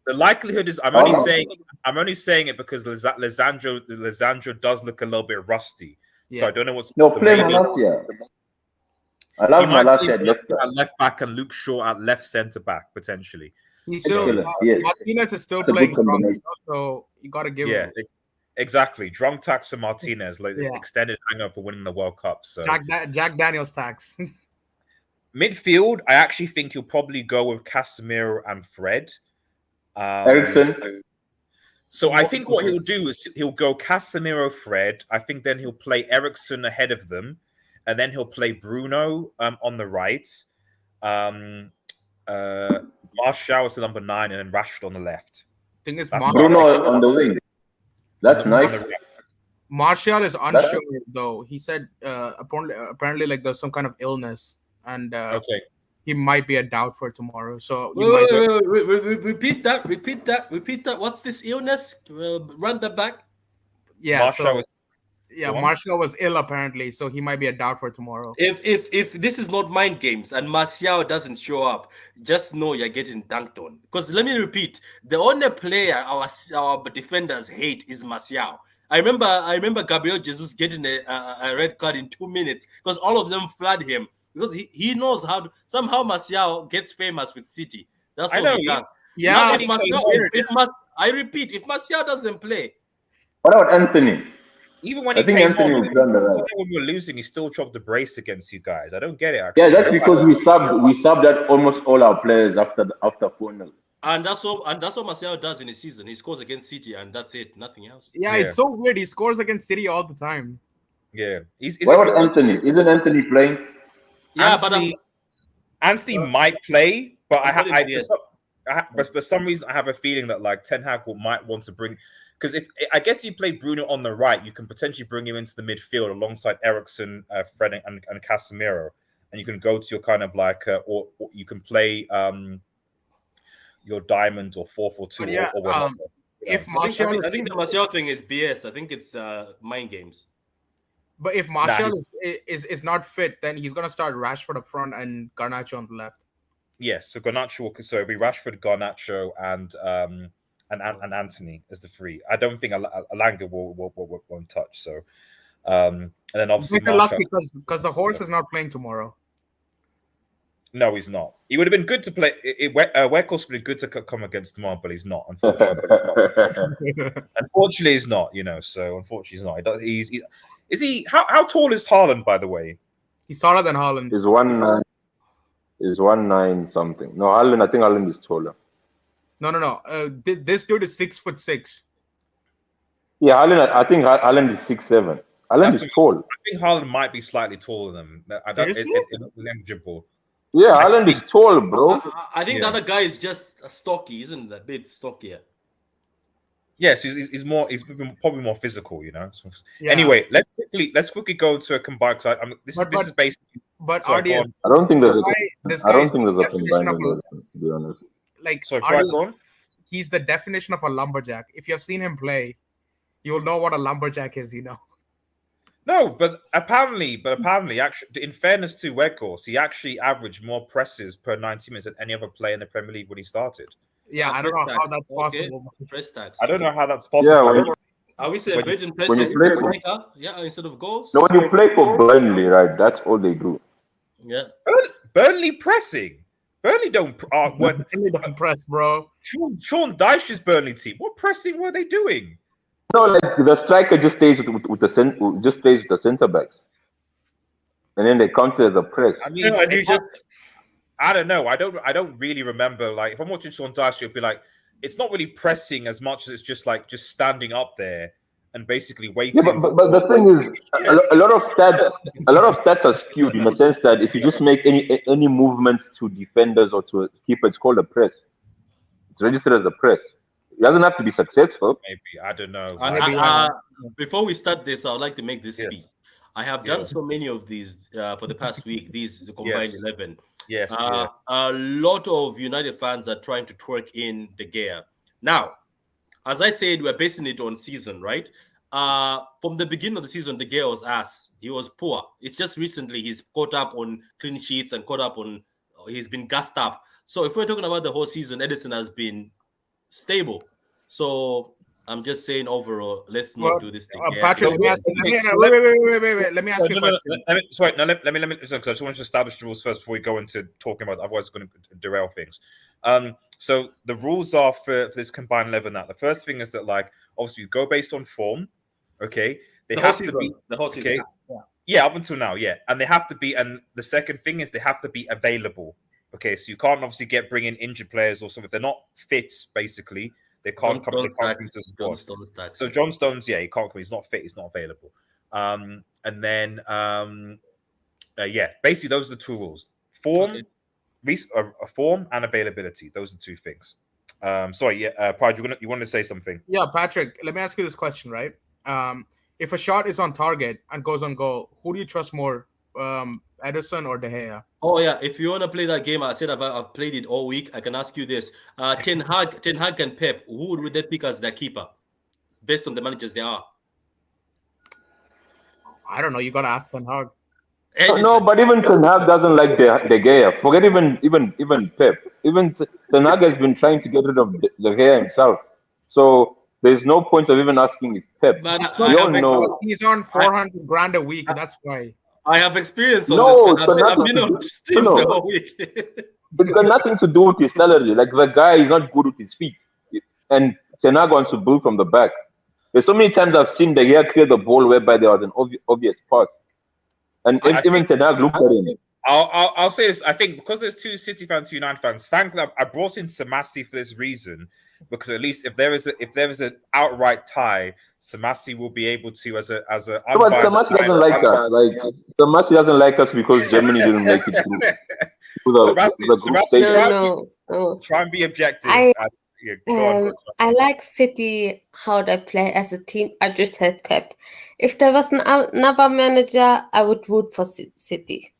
The likelihood is I'm only saying it because Lisandro does look a little bit rusty. Yeah. So I don't know what's play Malacia. I love Malacia at left back and Luke Shaw at left centre back potentially. He's still Martinez is still playing drunk, so you got to give him. Exactly. Drunk tax for Martinez, like this extended hangover for winning the World Cup. So Jack Daniels tax. Midfield, I actually think he'll probably go with Casemiro and Fred. Eriksen. So I think what he'll do is he'll go Casemiro, Fred. I think then he'll play Eriksen ahead of them, and then he'll play Bruno on the right. Martial is the number 9, and then Rashford on the left. Thing is, Bruno on the wing. That's nice. Martial is unsure though. He said apparently like there's some kind of illness, and he might be a doubt for tomorrow. So repeat that. What's this illness? Run that back. Yeah, Martial was ill apparently, so he might be a doubt for tomorrow. If this is not mind games and Martial doesn't show up, just know you're getting dunked on. Because let me repeat, the only player our defenders hate is Martial. I remember Gabriel Jesus getting a red card in 2 minutes because all of them flood him because he knows how to. Somehow Martial gets famous with City. That's what he does. Yeah, I repeat, if Martial doesn't play, what about Anthony? Even when Anthony was done right. When we were losing, he still dropped the brace against you guys. I don't get it. Actually. Yeah, that's because we subbed at almost all our players after 4-0. And that's what Martial does in a season. He scores against City, and that's it. Nothing else. Yeah, it's so weird. He scores against City all the time. Yeah. What about Anthony? Isn't Anthony playing? Yeah, Anthony might play, but but for some reason I have a feeling that like Ten Hag might want to bring. Because if you play Bruno on the right, you can potentially bring him into the midfield alongside Eriksen, Fred, and Casemiro, and you can go to your kind of like, or you can play your diamond or 4-4-2 or whatever. If Martial, I think the Martial thing is BS. I think it's mind games. But if Martial is not fit, then he's gonna start Rashford up front and Garnacho on the left. Yes, so Garnacho, so it'll be Rashford, Garnacho, and Anthony as the 3. I don't think Alanga won't touch. So, and then obviously lucky because the horse is not playing tomorrow. No, he's not. He would have been good to play. Weghorst would be good to come against tomorrow, but he's not. Unfortunately, he's not. So unfortunately, he's not. Is he? How tall is Haaland, by the way? He's taller than Haaland. He's 1'9". Is 1'9" something. No, I think Haaland is taller. No. This dude is 6'6". Yeah, I think Haaland is 6'7". Haaland is tall. I think Haaland might be slightly taller than that. Seriously? Negligible. Yeah, Haaland is tall, bro. I think the other guy is just stocky, isn't that? A bit stockier. Yes, he's probably more physical, Yeah. Anyway, let's quickly go to a combined side. This is basically. But RDS, I don't think there's a combined, to be honest. Like, so he's the definition of a lumberjack. If you have seen him play, you'll know what a lumberjack is. No, but apparently, actually, in fairness to Weghorst, he actually averaged more presses per 90 minutes than any other player in the Premier League when he started. Yeah, I don't know how that's possible. Press tax. I don't know how that's possible. Yeah, are we celebrating presses instead of goals? No, when you play for Burnley, right? That's all they do. Yeah. Burnley pressing. Burnley don't press, bro. Sean Dyche's Burnley team. What pressing were they doing? No, like the striker just stays with the centre backs, and then they counter as a press. I mean, I don't know. I don't really remember. Like, if I'm watching Sean Dyche, it'll be like it's not really pressing as much as it's just like standing up there and basically waiting. Yeah, but the thing is, a lot of stats are skewed in the sense that if you just make any movements to defenders or to a keeper, it's called a press. It's registered as a press. It doesn't have to be successful. Maybe, I don't know. Before we start this, I would like to make this speak. I have done so many of these for the past week. These combined 11. Yes. A lot of United fans are trying to twerk in De Gea. Now, as I said, we're basing it on season, right? From the beginning of the season, De Gea was ass. He was poor. It's just recently he's caught up on clean sheets and he's been gassed up. So if we're talking about the whole season, Edison has been stable. So I'm just saying overall, let's not do this thing. Patrick, let me ask you. Let me ask you a question. Let me. So I just want to establish the rules first before we go into talking about. Otherwise, it's going to derail things. So the rules are for this combined 11. That the first thing is that, like, obviously you go based on form. Okay, they have to be the whole season. Okay, yeah, up until now, yeah, and they have to be. And the second thing is they have to be available. Okay, so you can't obviously bring in injured players or something if they're not fit. Basically, they can't come into the squad. So John Stones, he can't come. He's not fit. He's not available. And then, basically those are the two rules: form, form, and availability. Those are two things. Pride, you wanted to say something? Yeah, Patrick. Let me ask you this question, right? If a shot is on target and goes on goal, who do you trust more, Ederson or De Gea? Oh yeah, if you want to play that game, I said I've played it all week. I can ask you this: Ten Hag and Pep, who would they pick as their keeper, based on the managers they are? I don't know. You gotta ask Ten Hag. No, but even Ten Hag doesn't like De Gea. Forget even Pep. Even Ten Hag has been trying to get rid of De Gea himself. So there's no point of even asking Pep. But we all know he's on 400 grand a week. That's why. I have experience on this. I've been on streams the whole week. But it's got nothing to do with his salary. Like, the guy is not good with his feet. And Ten Hag wants to build from the back. There's so many times I've seen De Gea clear the ball whereby there was an obvious pass. And even Ten Hag looked at him. I'll say this. I think because there's two City fans, two United fans, fan club, I brought in Samasi for this reason. Because at least if there is an outright tie, Samasi will be able to as a. But Samasi doesn't like us. Like, Samasi doesn't like us because Germany didn't make it through. Try and be objective. I like City how they play as a team. I just had Pep. If there was another manager, I would root for City.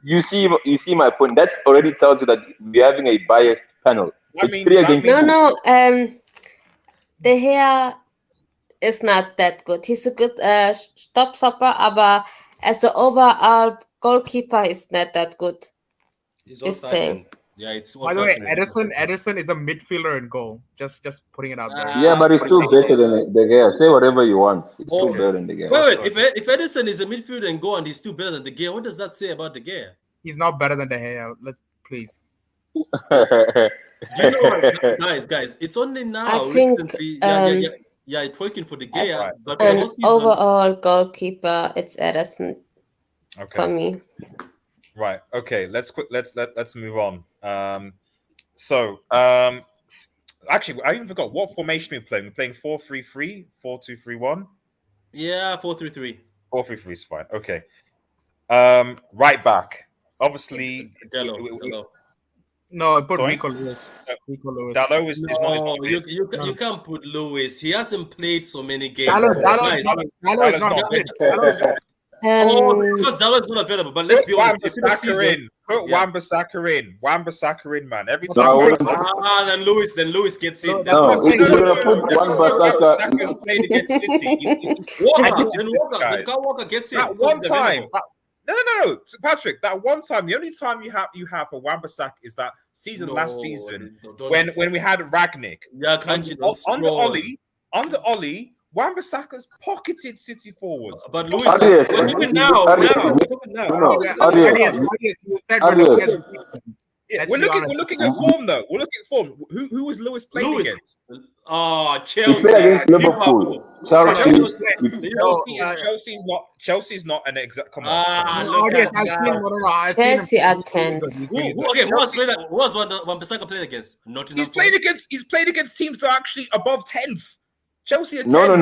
You see my point. That already tells you that we're having a biased panel. No. De Gea is not that good. He's a good stopper, but as an overall goalkeeper, is not that good. Just saying. Yeah, it's. By the way, Ederson is a midfielder in goal. Just putting it out there. Yeah, but it's still better than De Gea. Say whatever you want. It's still better than De Gea. Wait, if Ederson is a midfielder in goal and he's still better than De Gea, what does that say about De Gea? He's not better than De Gea. Let's please. You know, guys, it's only now. I think, recently, it's working for De Gea. Right. But overall goalkeeper, it's Ederson for me. Right. Okay. Let's move on. Actually, I even forgot what formation we're playing. We're playing 4-3-3, 4-2-3-1. Yeah, 4-3-3. 4-3-3 is fine. Okay. Right back. Obviously, Dalot. No, I put Rico Lewis. Dalot is not. You can't put Lewis. He hasn't played so many games. Dalot is not good. Because Dalot is not available. But let's be honest. Put Wan-Bissaka in. Wan-Bissaka in, man. Every time. Then Lewis gets in. No, if you're gonna put Wan-Bissaka played against City. Walker gets in. That one time. No, Patrick. That one time, the only time you have for Wan-Bissaka is that season last season when we had Ragnick. Yeah, under Ollie, Wan-Bissaka's pocketed City forwards. But Luis, we're talking now. You said we're looking at the season. We're looking at form though. We're looking at form. Who was Lewis playing against? Oh, He Chelsea. played against Liverpool. Chelsea's not an exact. Come on. Ah, No, look RDS, at I've seen him. Chelsea at 10. Okay, who has played that? Who has Wan-Bissaka played against? Nottingham. He's played against teams that are actually above 10th. Chelsea are 10th.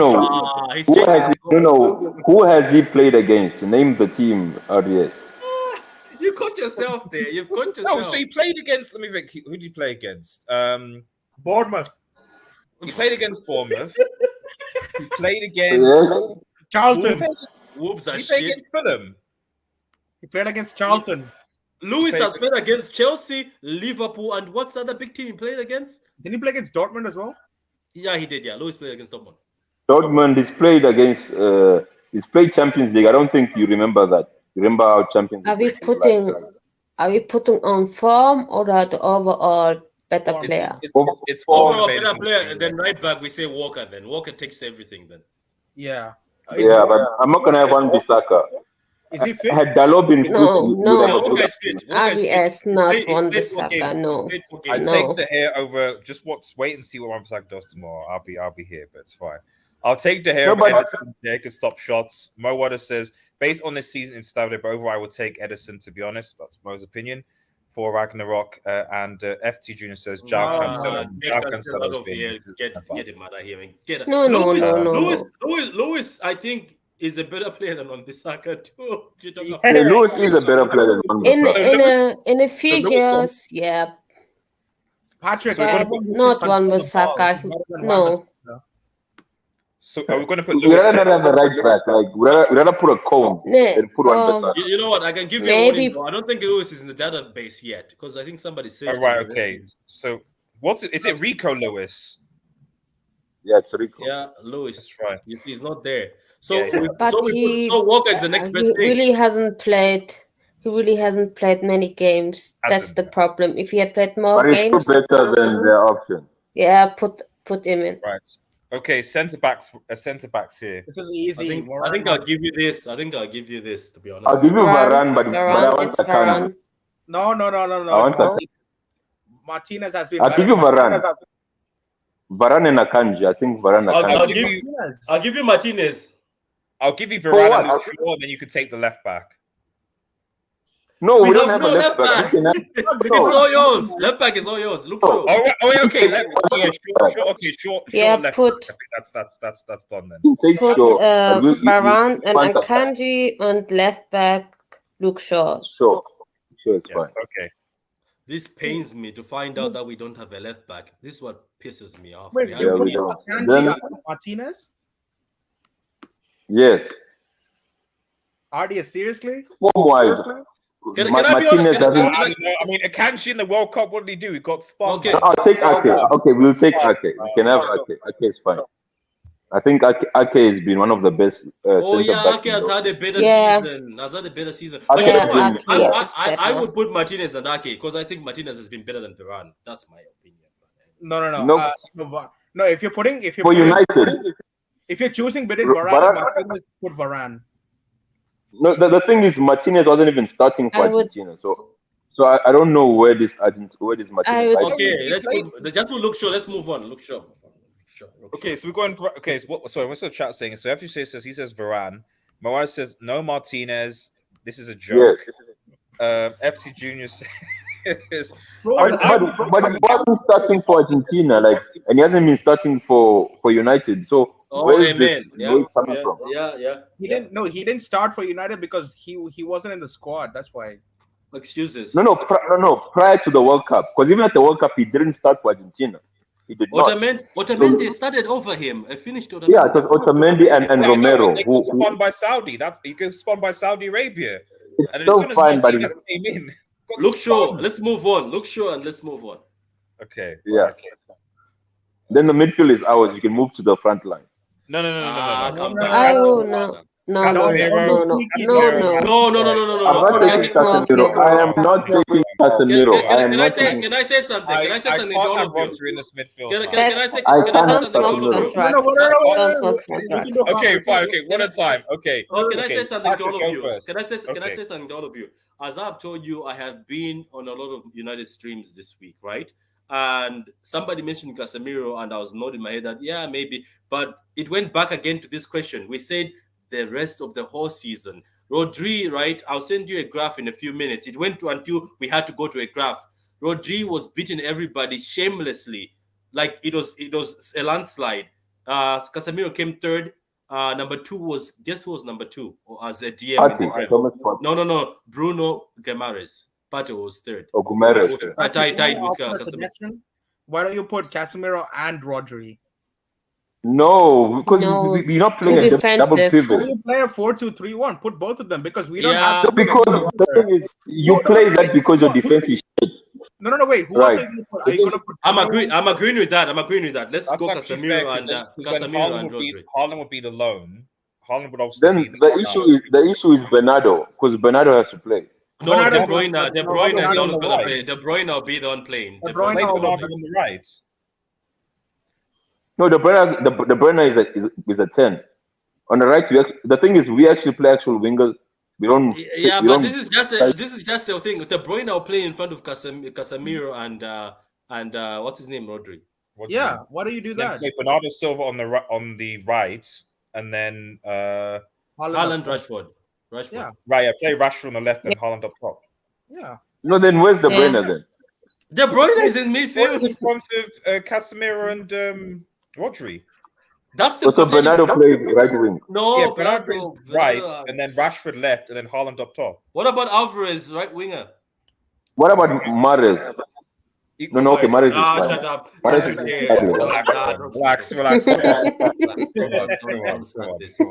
No. Who has he played against? Name the team, RDS. You caught yourself there. You've caught yourself. No, so he played against. Let me think. Who did he play against? Bournemouth. He played against Bournemouth. He played against Charlton. Wolves are He played shit. against Fulham. He played against Charlton. Lewis has played against Chelsea, Liverpool, and what's the other big team he played against? Didn't he play against Dortmund as well? Yeah, he did. Yeah, Lewis played against Dortmund. Dortmund is played against. He's played Champions League. I don't think you remember that. You remember how Champions League? Are we putting on form or the overall better player? It's Overall form better based. player, and then right back we say Walker. Then Walker takes everything. Then Yeah. Yeah, but I'm not gonna have Wan-Bissaka. Is he fit? Had Dalot been fit, No, he would no. have a Walker good is fit. Walker is fit. RDS not He played 4 Wan-Bissaka, games. no. He played 4 I games. No. take the hair over. Just wait and see what Wan-Bissaka does tomorrow. I'll be here, but it's fine. I'll take the hair over Edison. They can stop shots. Mo Water says, based on this season in Stavre, but overall, I would take Edison, to be honest. That's Mo's opinion for Ragnarok. And FT Junior says, Get him out Cancelo. of here. Get him out of here. Man. Get No. Lewis, I think, is a better player than Wan-Bissaka too. Lewis is a better player than Wan-Bissaka. In a few years, yeah. Patrick, But not Wan-Bissaka. No. So are we going to put We Lewis? rather have a right back. Like we rather put a cone than put Wan-Bissaka. You know what? I can give you a Maybe- warning. Though. I don't think Lewis is in the database yet because I think somebody said. Oh, right, okay. So what's it? Is it Rico Lewis? Yeah, it's Rico. Yeah, Lewis. That's right. He's not there. So, Yeah, But so Walker is the next he best thing. really hasn't played. He really hasn't played many games. That's Hasn't. the problem. If he had played more But he's games, still better than their option. yeah, put him in. Right. Okay, centre backs here. This is I easy. think I'll give you this. I think I'll give you this. To be honest, I'll give you Varane, but I Varane, want it's to come. Varane. No. I want to. Martinez has been. I'll give you Varane. Varane and Akanji. I think Varane and I'll Akanji. give you Martinez. I'll give you For Varane what? and Luke Shaw, and then you can take the left back. No, we don't have have a no left back. left We can have- It's all yours. Left back is all yours. Look, Oh. Okay. Sure. Yeah, left put- back. I think that's done then. Take Put Shaw. Varane and want a- Akanji and left back Luke Shaw. Sure, it's Yeah, fine. okay. this pains me to find out that we don't have a left back. This is what pisses me off. Wait, We Yeah, you we put don't. Akanji Then- after Martinez? Yes. RDS, seriously? Form-wise, Can I be honest? Martinez hasn't. I mean, Akanji in the World Cup, what did he do? He got spun. Okay. I'll take Ake. Okay, we'll take Ake. We can have Ake. Ake is fine. I think Ake has been one of the best. Oh centre yeah, backs Ake in has the- had a better Yeah. season. Has had a better season. Ake But you know has what? been- I better. would put Martinez and Ake because I think Martinez has been better than Varane. That's my opinion. No. Nope. No, if you're For putting, United, if you're choosing between Varane- Varane and Martinez, put Varane. no. The thing is, Martinez wasn't even starting for I would- Argentina, so I don't know where this Martinez. I would- Okay, let's just put Luke Shaw. Let's move on. Luke Shaw. Okay, so we're going for. Okay, so what's the chat saying? So FJ says he says Varane. Mawar says no Martinez. This is a joke. FT Junior says. But he wasn't starting for Argentina, and he hasn't been starting for United. So Oh, where is amen. this noise coming from? Yeah. He didn't start for United because he wasn't in the squad. That's why. Excuses. No. Prior to the World Cup, because even at the World Cup, he didn't start for Argentina. He did not. Otamendi started over him. I finished Otamendi. Yeah, it was Otamendi and Romero. They Who got spun by Saudi. He got spun by Saudi Arabia. And as so soon as fine, but Martinez came in, got Luke Shaw. spun. Let's move on. Luke Shaw and let's move on. Okay. Yeah. Okay. Then the midfield is ours. You can move to the front line. No. Come no, back. Oh, no. No, Casemiro. no. I'm not taking That's not Casemiro. good. I am not taking Casemiro. I am not taking. Can I say something? Can I say something to can't all have of you? Rodri in this midfield. Can man. I say I can I say can't Don't something to all smoke of you? contracts. Don't smoke We can contracts. do Okay, half- fine. Okay, one at a time. Okay. Can I say something to Patrick, all go of you? first. Can I Okay. say something to all of you? As I've told you, I have been on a lot of United streams this week, right? And somebody mentioned Casemiro, and I was nodding my head that yeah, maybe, but it went back again to this question. We said the rest of the whole season. Rodri, right? I'll send you a graph in a few minutes. It went to until we had to go to a graph. Rodri was beating everybody shamelessly, like it was a landslide. Casemiro came third. Number two was guess who was number two or as a DM in the Party. Prem? Thomas Partey. No. Bruno Guimaraes. Partey was third. Or Guimaraes. Tied with Offer a Casemiro. suggestion? Why don't you put Casemiro and Rodri? No, because No, we're not too playing a double defensive. Why pivot. don't you play a 4-2-3-1? Put both of them because we don't Yeah. have. Because the thing is, you play that because your defense is shit. No. Wait. Who Right. else are you going to put? Are you going to put? I'm agreeing with that. Let's That's go actually fair, Casemiro and 'cause then Casemiro and Rodri. Haaland would be the loan. Haaland would obviously Then be the issue is Bernardo, because Bernardo has to play. No, Bernardo- De Bruyne is Bernardo always on the going to right. play. De Bruyne will be the one playing. De De Bruyne Bruyne. will- Bernardo on the right. No, the Brenner is a 10. On the right, the thing is, we actually play actual wingers. We don't. Yeah, we but don't, this is just the thing. De Bruyne will play in front of Casemiro and what's his name, Rodri. What do Yeah. you Why do you do then that? play Bernardo Silva on the right, and then Haaland, Rashford. Yeah. right, play Rashford on the left and Haaland up top. Yeah. No, then where's the Yeah. Brenner then? De Bruyne is in What midfield. is front of Casemiro and Rodri? That's the So Bernardo plays right wing. No, Yeah, Bernardo is right, Bernardo. and then Rashford left, and then Haaland up top. What about Alvarez, right winger? What about Mahrez? No, okay, Mahrez is fine. Shut up. Mahrez Don't is care. fine. Relax.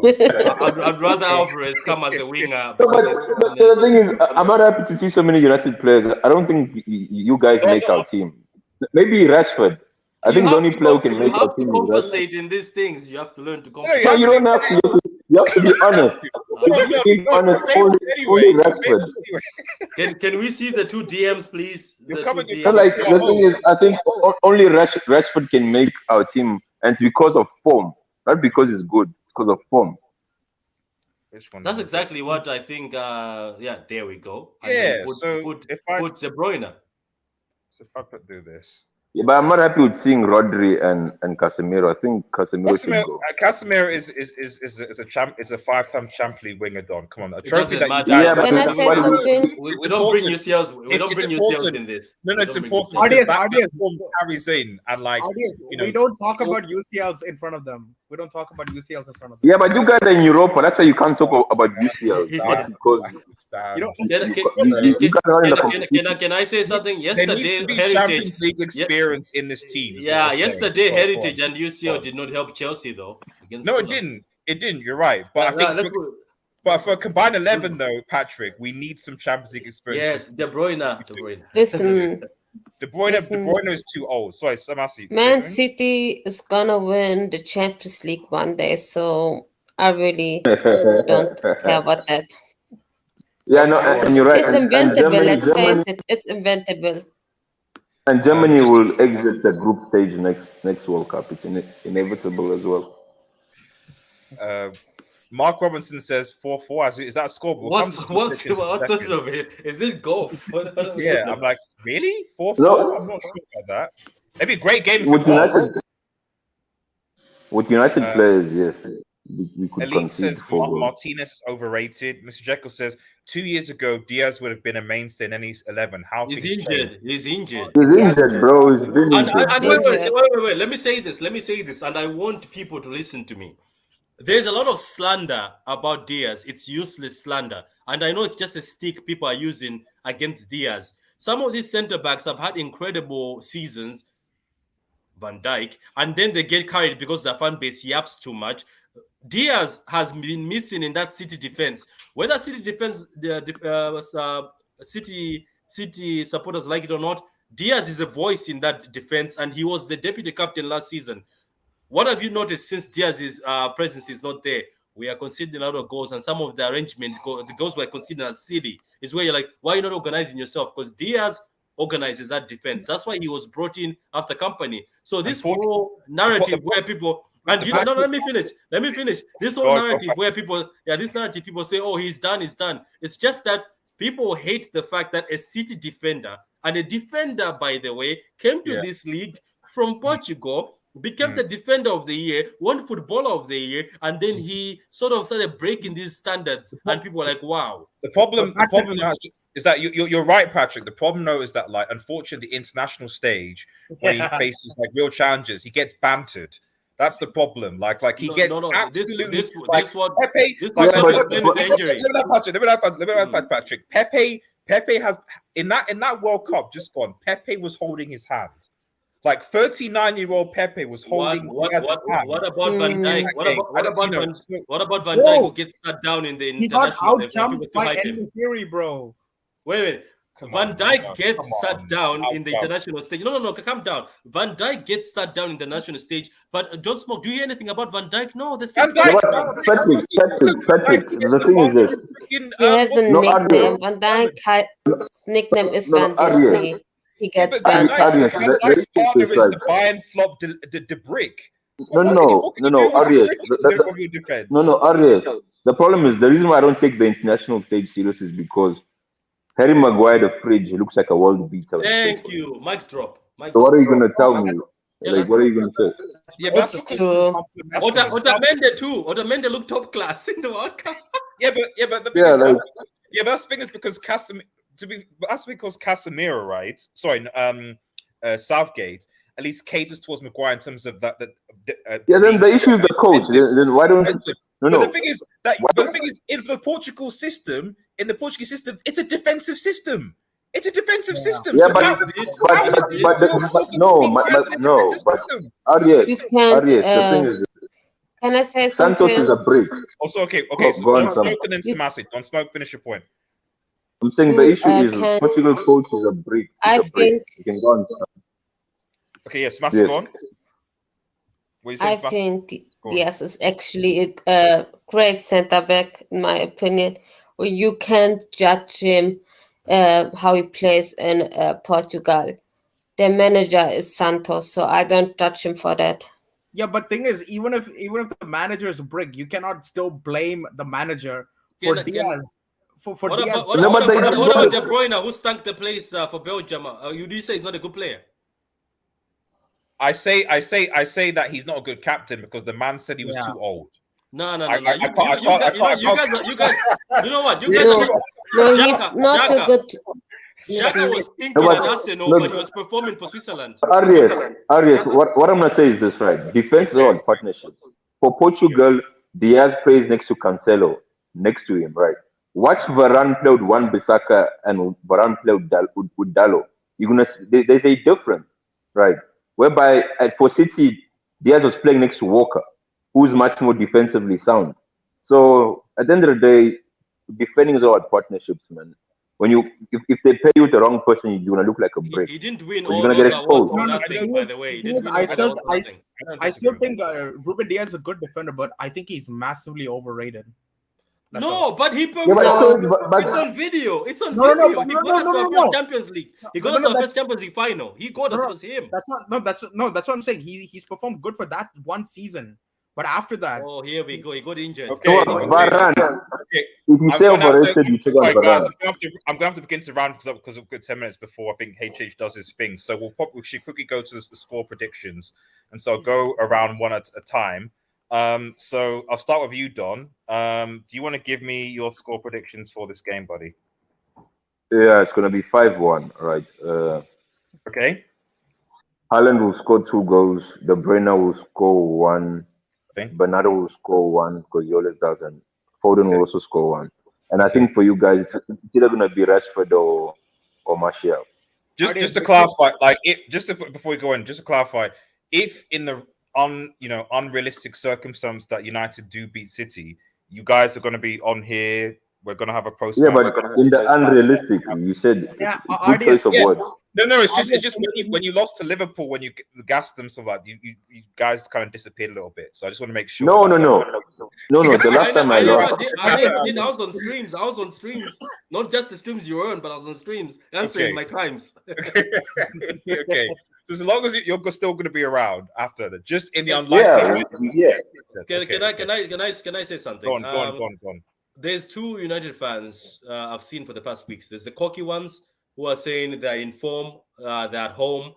I'd rather Alvarez come as a winger. No, Because but the thing is, I'm not happy to see so many United players. I don't think you guys make our team. Maybe Rashford. I think the only player who can make our team is Rashford. compensate in these things. You have to learn to Yeah, compensate. No, you don't have to. You have to be honest. You have to be honest. Only Rashford. Can we see the two DMs, please? You're The coming- two you're So, DMs. like, the thing is, I think only Rashford can make our team, and it's because of form, not because it's good. It's because of form. That's exactly what I think. Yeah, there we go. And Yeah, then so put if De Bruyne. So if I could do this. Yeah, but I'm not happy with seeing Rodri and Casemiro. I think Casemiro should go. Casemiro is a champ. Is a 5-time Champions League winger. Don, come on, a It trophy doesn't that you matter. Yeah, but Can I say what do you- something? We don't bring UCLs. We don't It's bring important. UCLs in this. No, We it's don't bring important. UCLs. because RDS. that form carries in, and like you know, we don't talk about UCLs in front of them. We don't talk about UCLs in front of them. Yeah, but you guys are in Europa. That's why you can't talk about UCL. Yeah. Because You know, you guys are in the competition. Can I say something? there needs Yesterday, to be Heritage. Champions League experience in this team. is what Yeah, we're saying. yesterday Go on. Heritage and UCL did not help Chelsea though. Against No, it Fulham. didn't. It didn't. You're right. But I think, but for a combined 11 though, Patrick, we need some Champions League experience. Yes, De Bruyne. Listen, De Bruyne Listen. is too old. Sorry, Samasi. Man City is gonna win the Champions League one day, so I really don't care about that. Yeah, no, and you're right. It's And inventable. Germany, Let's face it, it's inventable. and Germany will exit the group stage next World Cup. It's inevitable as well. Mark Robinson says 4-4. Is that a score? What's of it? Is it golf? Yeah, I'm like, really? 4-4? No. I'm not sure about that. It'd be a great game. With United players, yes, we could Elite concede says 4 goals. Martinez is overrated. Mr. Jekyll says 2 years ago Diaz would have been a mainstay in any 11. How He's things injured. change. He's injured. He's injured, bro. He's been injured. And wait. Let me say this, and I want people to listen to me. There's a lot of slander about Diaz. It's useless slander. And I know it's just a stick people are using against Diaz. Some of these center backs have had incredible seasons, Van Dijk, and then they get carried because the fan base yaps too much. Diaz has been missing in that City defense. Whether City defense, City supporters like it or not, Diaz is a voice in that defense, and he was the deputy captain last season. What have you noticed since Diaz's presence is not there? we are conceding a lot of goals, and some of the arrangements, the goals were conceded at City, is where you're like, why are you not organizing yourself? Because Diaz organizes that defense. That's why he was brought in after Company. So this whole narrative where people, and you know, no, let me finish. This whole narrative where people, people say, oh, he's done. It's just that people hate the fact that a City defender, and a defender, by the way, came to this league from Portugal, became the defender of the year, won footballer of the year, and then he sort of started breaking these standards, and people were like, wow. The problem is that you're right, Patrick. The problem, though, is that, like, unfortunately, the international stage, when he faces like real challenges, he gets bantered. That's the problem. Like he gets absolutely this Pepe. Patrick. Pepe has in that World Cup just gone. Pepe was holding his hand. Like 39-year-old Pepe was holding. What about Van Dijk? What about Van Dijk, who gets shut down in the international? He got outjumped by Fury, bro. Wait. Van Dijk gets sat down in the international stage. No, calm down. Van Dijk gets sat down in the national stage. But John Smoke, do you hear anything about Van Dijk? No, there's Patrick, the thing is this. He has a nickname. Van Dijk's nickname is Van Disney. He gets Van Dijk's partner is the Bayern flop de Brick. No, Arias. Arias. The problem is, the reason why I don't take the international stage serious is because Harry Maguire, the fridge, he looks like a world beater. Thank you. Mic drop. So what are you going to tell me? Like, what are you going to say? Yeah, it's true. Otamendi too. Otamendi looked top class in the World Cup. That's the thing is because Casemiro, right? Sorry, Southgate at least caters towards Maguire in terms of that. Then the issue is the coach. Then why don't? No. The thing is in the Portugal system. In the Portuguese system, it's a defensive system. It's a defensive system. Yeah, so but Arias, the thing is, can I say something? Santos is a brick. Also, okay. So don't smoke and then smash it. Don't smoke. Finish your point. I'm saying the issue is Portugal coach is a brick. I think. You can go on. Okay, smash it on. I think Diaz is actually a great centre back, in my opinion. You can't judge him how he plays in Portugal. The manager is Santos, so I don't judge him for that. Yeah, but thing is, even if the manager is a brick, you cannot still blame the manager for Diaz. What about De Bruyne, who stunk the place for Belgium? You do say he's not a good player? I say that he's not a good captain because the man said he was too old. No. You guys. You know what? You guys. No, he's not a good. Xhaka was thinking at Arsenal, but he was performing for Switzerland. Arias. What I'm gonna say is this, right? Defense is all partnerships. For Portugal, Diaz plays next to Cancelo, next to him, right? Watch Varane play with Wan-Bissaka and Varane play with Dalot. There's a difference, right? Whereby for City, Diaz was playing next to Walker, who's much more defensively sound. So at the end of the day, defending is all about partnerships, man. If they pay you the wrong person, you're gonna look like a brick. He didn't win all those awards for nothing, by the way. I still think Ruben Diaz is a good defender, but I think he's massively overrated. But he performed. It's on video. It's on video. He got us our first Champions League. He got us our first Champions League final. He got us. It was him. That's what I'm saying. He's performed good for that one season. But after that, here we go. He got injured. Varane. If you say overrated, you check out Varane. I'm going to have to begin to round because we've got 10 minutes before I think HH does his thing. So we should quickly go to the score predictions, and so I'll go around one at a time. So I'll start with you, Don. Do you want to give me your score predictions for this game, buddy? Yeah, it's going to be 5-1, right? Okay. Haaland will score 2 goals. De Bruyne will score 1. Bernardo will score 1 because he always does, and Foden will also score 1. And I think for you guys, it's either going to be Rashford or Martial. Just to clarify, before we go in, just to clarify, if in the unrealistic circumstance that United do beat City, you guys are going to be on here. We're going to have a post. Yeah, but in the unrealistic, you said good choice of words. No. It's just when you lost to Liverpool, when you gassed them, so like you guys kind of disappeared a little bit. So I just want to make sure. No. The last time I lost. I was on streams. I was on streams. Not just the streams you were on, but I was on streams answering my crimes. Okay. So as long as you're still going to be around after that, just in the unlikely. Yeah. Can I say something? Go on. There's two United fans I've seen for the past weeks. There's the cocky ones who are saying they're in form, they're at home,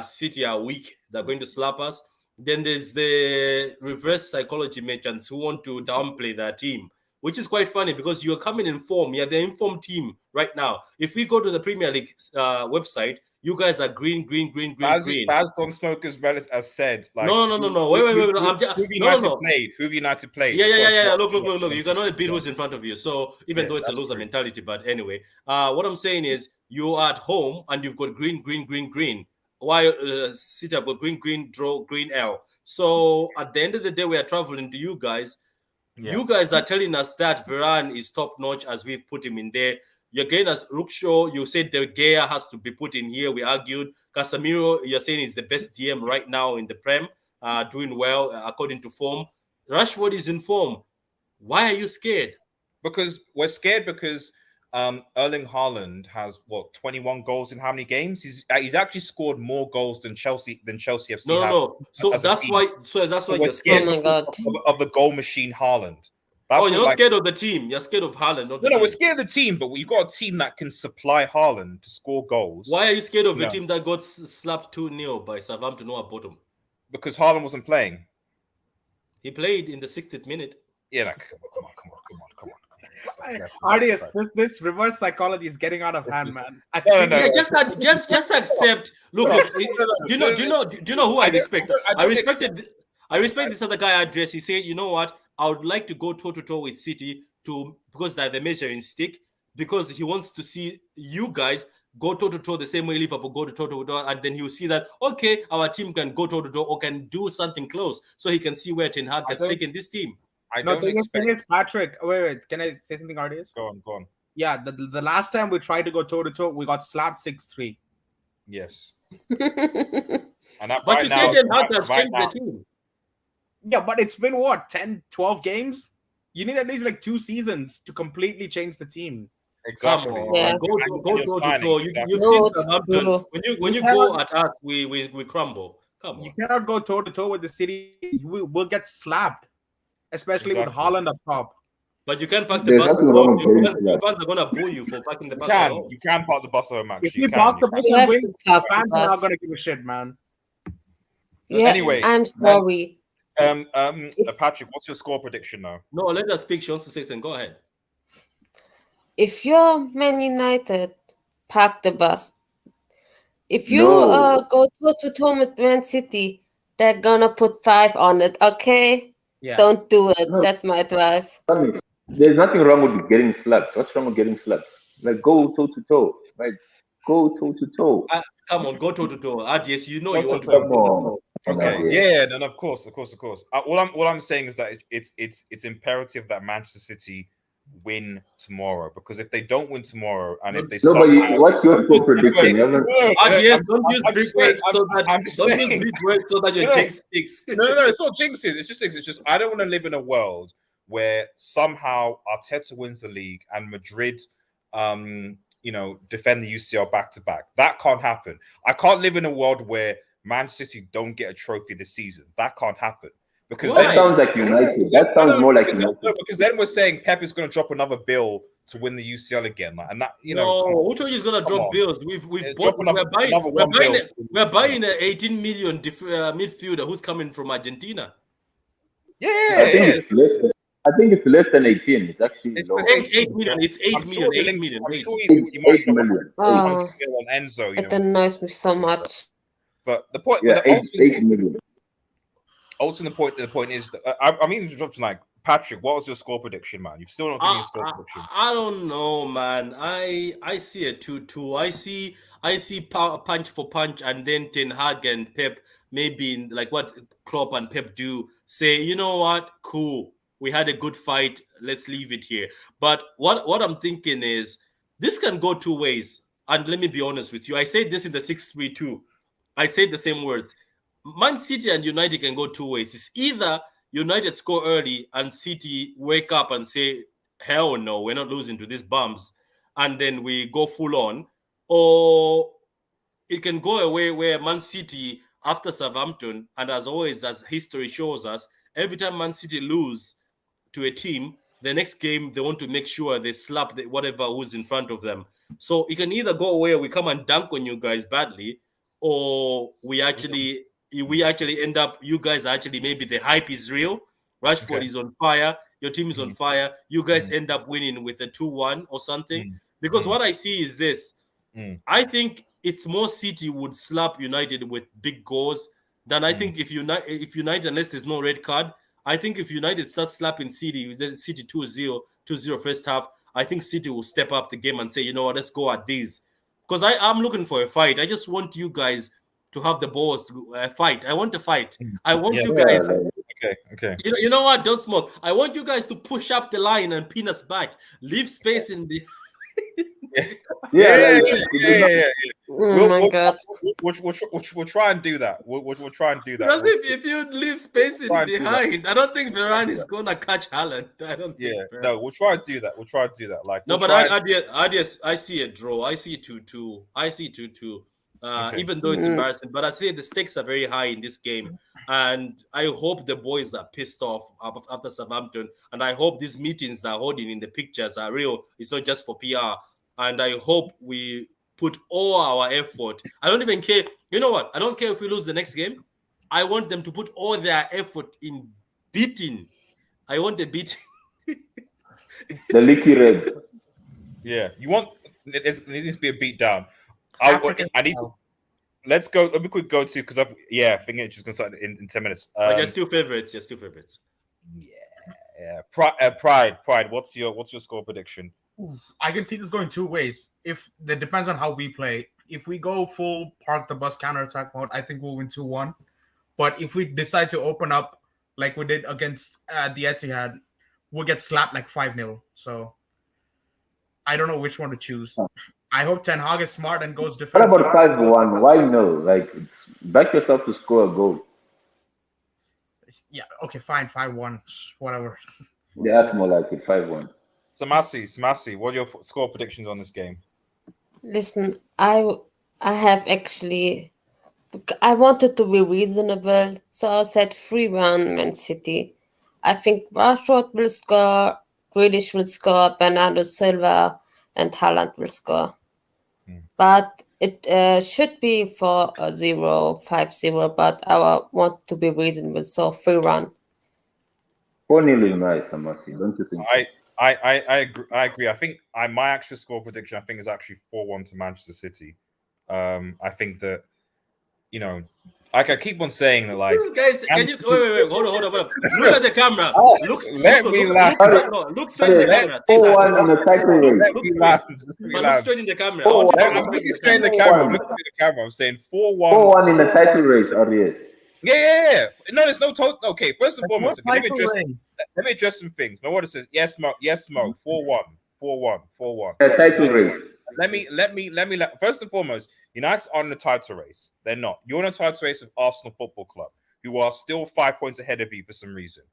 City are weak, they're going to slap us. Then there's the reverse psychology merchants who want to downplay their team, which is quite funny because you're coming in form. You're the informed team right now. If we go to the Premier League website, you guys are green. As Don Smokers has said, like no. Wait. Who United played? Yeah. Look. You can only beat who's in front of you. So even though it's a loser mentality, but anyway, what I'm saying is you are at home and you've got green. While City have got green, draw, green L. So at the end of the day, we are traveling to you guys. Yeah. You guys are telling us that Varane is top notch as we've put him in there. You're getting us Rukshaw. You said De Gea has to be put in here. We argued. Casemiro, you're saying is the best DM right now in the Prem, doing well according to form. Rashford is in form. Why are you scared? Because we're scared because Erling Haaland has 21 goals in how many games? He's actually scored more goals than Chelsea FC. No. So that's why you're scared. Oh my God. Of the goal machine Haaland. You're not scared of the team. You're scared of Haaland. No, we're scared of the team, but you've got a team that can supply Haaland to score goals. Why are you scared of a team that got slapped 2-0 by Southampton at bottom? Because Haaland wasn't playing. He played in the 60th minute. Yeah, come on. RDS, this reverse psychology is getting out of hand, man. No. Just accept. Look. Do you know who I respect? I respect this other guy address. He said, you know what? I would like to go toe-to-toe with City because they're the measuring stick, because he wants to see you guys go toe-to-toe the same way Liverpool go to toe-to-toe, and then he'll see that, okay, our team can go toe-to-toe or can do something close, so he can see where Ten Hag has taken this team. Thing is, Patrick, wait, can I say something, RDS? Go on. Yeah, the last time we tried to go toe-to-toe, we got slapped 6-3. Yes. But you said Ten Hag has changed the team. Yeah, but it's been 10, 12 games? You need at least 2 seasons to completely change the team. Exactly. Yeah. Go toe-to-toe. You've seen Southampton. When you go at us, we crumble. Come on. You cannot go toe-to-toe with the City. We'll get slapped, especially with Haaland up top. But you can't park the bus. Your fans are gonna boo you for parking the bus. You can park the bus home, Max. If you park the bus and win, fans are not gonna give a shit, man. Yeah, anyway, I'm sorry. Patrick, what's your score prediction now? No, let her speak. She wants to say something. Go ahead. If you're Man United, park the bus. If you go toe-to-toe with Man City, they're gonna put 5 on it, okay? Yeah. Don't do it. That's my advice. There's nothing wrong with getting slapped. What's wrong with getting slapped? Go toe-to-toe. Right? Go toe-to-toe. Come on, go toe-to-toe. RDS, you know you want to go. Okay. Yeah, no, of course. All I'm saying is that it's imperative that Manchester City win tomorrow, because if they don't win tomorrow and if they what's your score prediction? Don't use big words so that your jinx sticks. No, it's not jinxes. It's just I don't want to live in a world where somehow Arteta wins the league and Madrid defend the UCL back to back. That can't happen. I can't live in a world where Man City don't get a trophy this season. That can't happen. Because that sounds like United. That sounds more like United. No, because then we're saying Pep is going to drop another bill to win the UCL again, and that who told you he's going to drop bills? We're buying an 18 million midfielder who's coming from Argentina. Yeah, I think it's less than 18. It's actually 8 million. It's 8 million. 8 million. I'm sure you might drop 100 on Enzo. It annoys me so much. But the point, 8 million. Ultimately, the point is, I mean, tonight, Patrick, what was your score prediction, man? You've still not given me a score prediction. I don't know, man. I see a 2-2. I see punch for punch, and then Ten Hag and Pep, maybe like what Klopp and Pep do, say, you know what, cool, we had a good fight, let's leave it here. But what I'm thinking is, this can go 2 ways. and let me be honest with you, I said this in the 6-3-2. I said the same words. Man City and United can go two ways. It's either United score early and City wake up and say, hell no, we're not losing to these bums, and then we go full on, or it can go away where Man City, after Southampton, and as always, as history shows us, every time Man City lose to a team, the next game they want to make sure they slap whatever who's in front of them. So it can either go away, we come and dunk on you guys badly, or we actually end up, you guys actually, maybe the hype is real. Rashford is on fire. Your team is on fire. You guys end up winning with a 2-1 or something. Because what I see is this. I think it's more City would slap United with big goals than I think if United, unless there's no red card, I think if United starts slapping City 2-0 first half, I think City will step up the game and say, you know what, let's go at these. Because I'm looking for a fight. I just want you guys to have the balls to fight. I want to fight. I want you guys. Okay. You know what? Don't smoke. I want you guys to push up the line and pin us back. Leave space in the. Yeah. Oh my God. We'll try and do that. We'll try and do that. Because if you leave space in behind, I don't think Varane is gonna catch Haaland. I don't think. No, we'll try and do that. Like, no, but I see a draw. I see 2-2. I see 2-2. Even though it's embarrassing, but I say the stakes are very high in this game, and I hope the boys are pissed off after Southampton, and I hope these meetings they're holding in the pictures are real. It's not just for PR, and I hope we put all our effort. I don't even care. You know what? I don't care if we lose the next game. I want them to put all their effort in beating. I want the beating. The leaky red. Yeah, you want it needs to be a beat down. I need to. Let's go. Let me quick go to because I think it's just gonna start in 10 minutes. But you're still favorites. Yeah. Pride. What's your score prediction? I can see this going two ways. If that depends on how we play. If we go full park the bus counter-attack mode, I think we'll win 2-1. But if we decide to open up like we did against the Etihad, we'll get slapped like 5-0. So I don't know which one to choose. I hope Ten Hag is smart and goes defensive. What about 5-1? Why no? Like, back yourself to score a goal. Yeah, okay, fine, 5-1, whatever. Yeah, that's more like it, 5-1. Samasi, what are your score predictions on this game? Listen, I have actually, I wanted to be reasonable, so I said 3-1 Man City. I think Rashford will score, Grealish will score, Bernardo Silva and Haaland will score. But it should be 4-0, 5-0, but I want to be reasonable, so 3-1. 4-0 is nice, Samasi, don't you think? I agree. I think my actual score prediction is actually 4-1 to Manchester City. I think that like I keep on saying that, like, guys, can you wait, hold on. Look at the camera. Look straight in the camera. 4-1 in the title race. Look straight in the camera. I'm looking straight in the camera. I'm saying 4-1. 4-1 in the title race, Arias. Yeah. No, there's no total. Okay, first and foremost, let me address some things. My water says yes, Mo. 4-1. The title race. Let me. First and foremost, United's on the title race. They're not. You're in a title race with Arsenal Football Club, who are still 5 points ahead of you for some reason.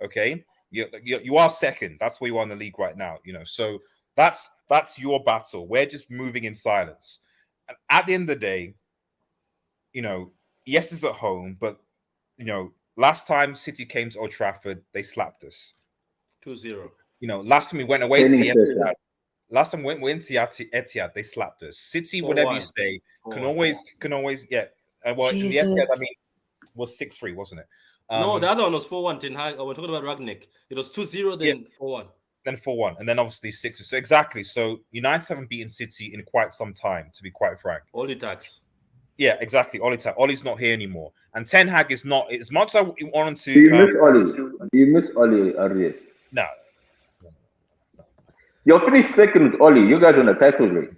Okay, you are second. That's where you are in the league right now. So that's your battle. We're just moving in silence. And at the end of the day, yes, it's at home, but last time City came to Old Trafford, they slapped us 2-0. Last time we went away to the Etihad. Last time we went to Etihad, they slapped us. City, whatever you say, can always yeah. Well, in the Etihad, was 6-3, wasn't it? No, the other one was 4-1. Ten Hag. We're talking about Ragnick. It was 2-0, then 4-1. Then 4-1, and then obviously 6. So exactly. So United haven't beaten City in quite some time, to be quite frank. Oli tax. Yeah, exactly. Ollie's not here anymore, and Ten Hag is not. As much as I wanted to. Do you miss Oli, Arias? No. You're finished second with Oli. You guys on the title race.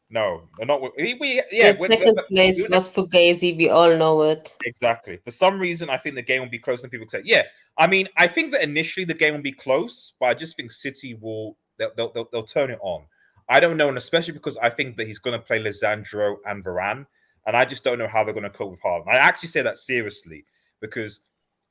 No, not. The second place was Fugazi. We all know it. Exactly. For some reason, I think the game will be close, and people say, "Yeah." I mean, I think that initially the game will be close, but I just think City will they'll turn it on. I don't know, and especially because I think that he's going to play Lisandro and Varane, and I just don't know how they're going to cope with Haaland. I actually say that seriously because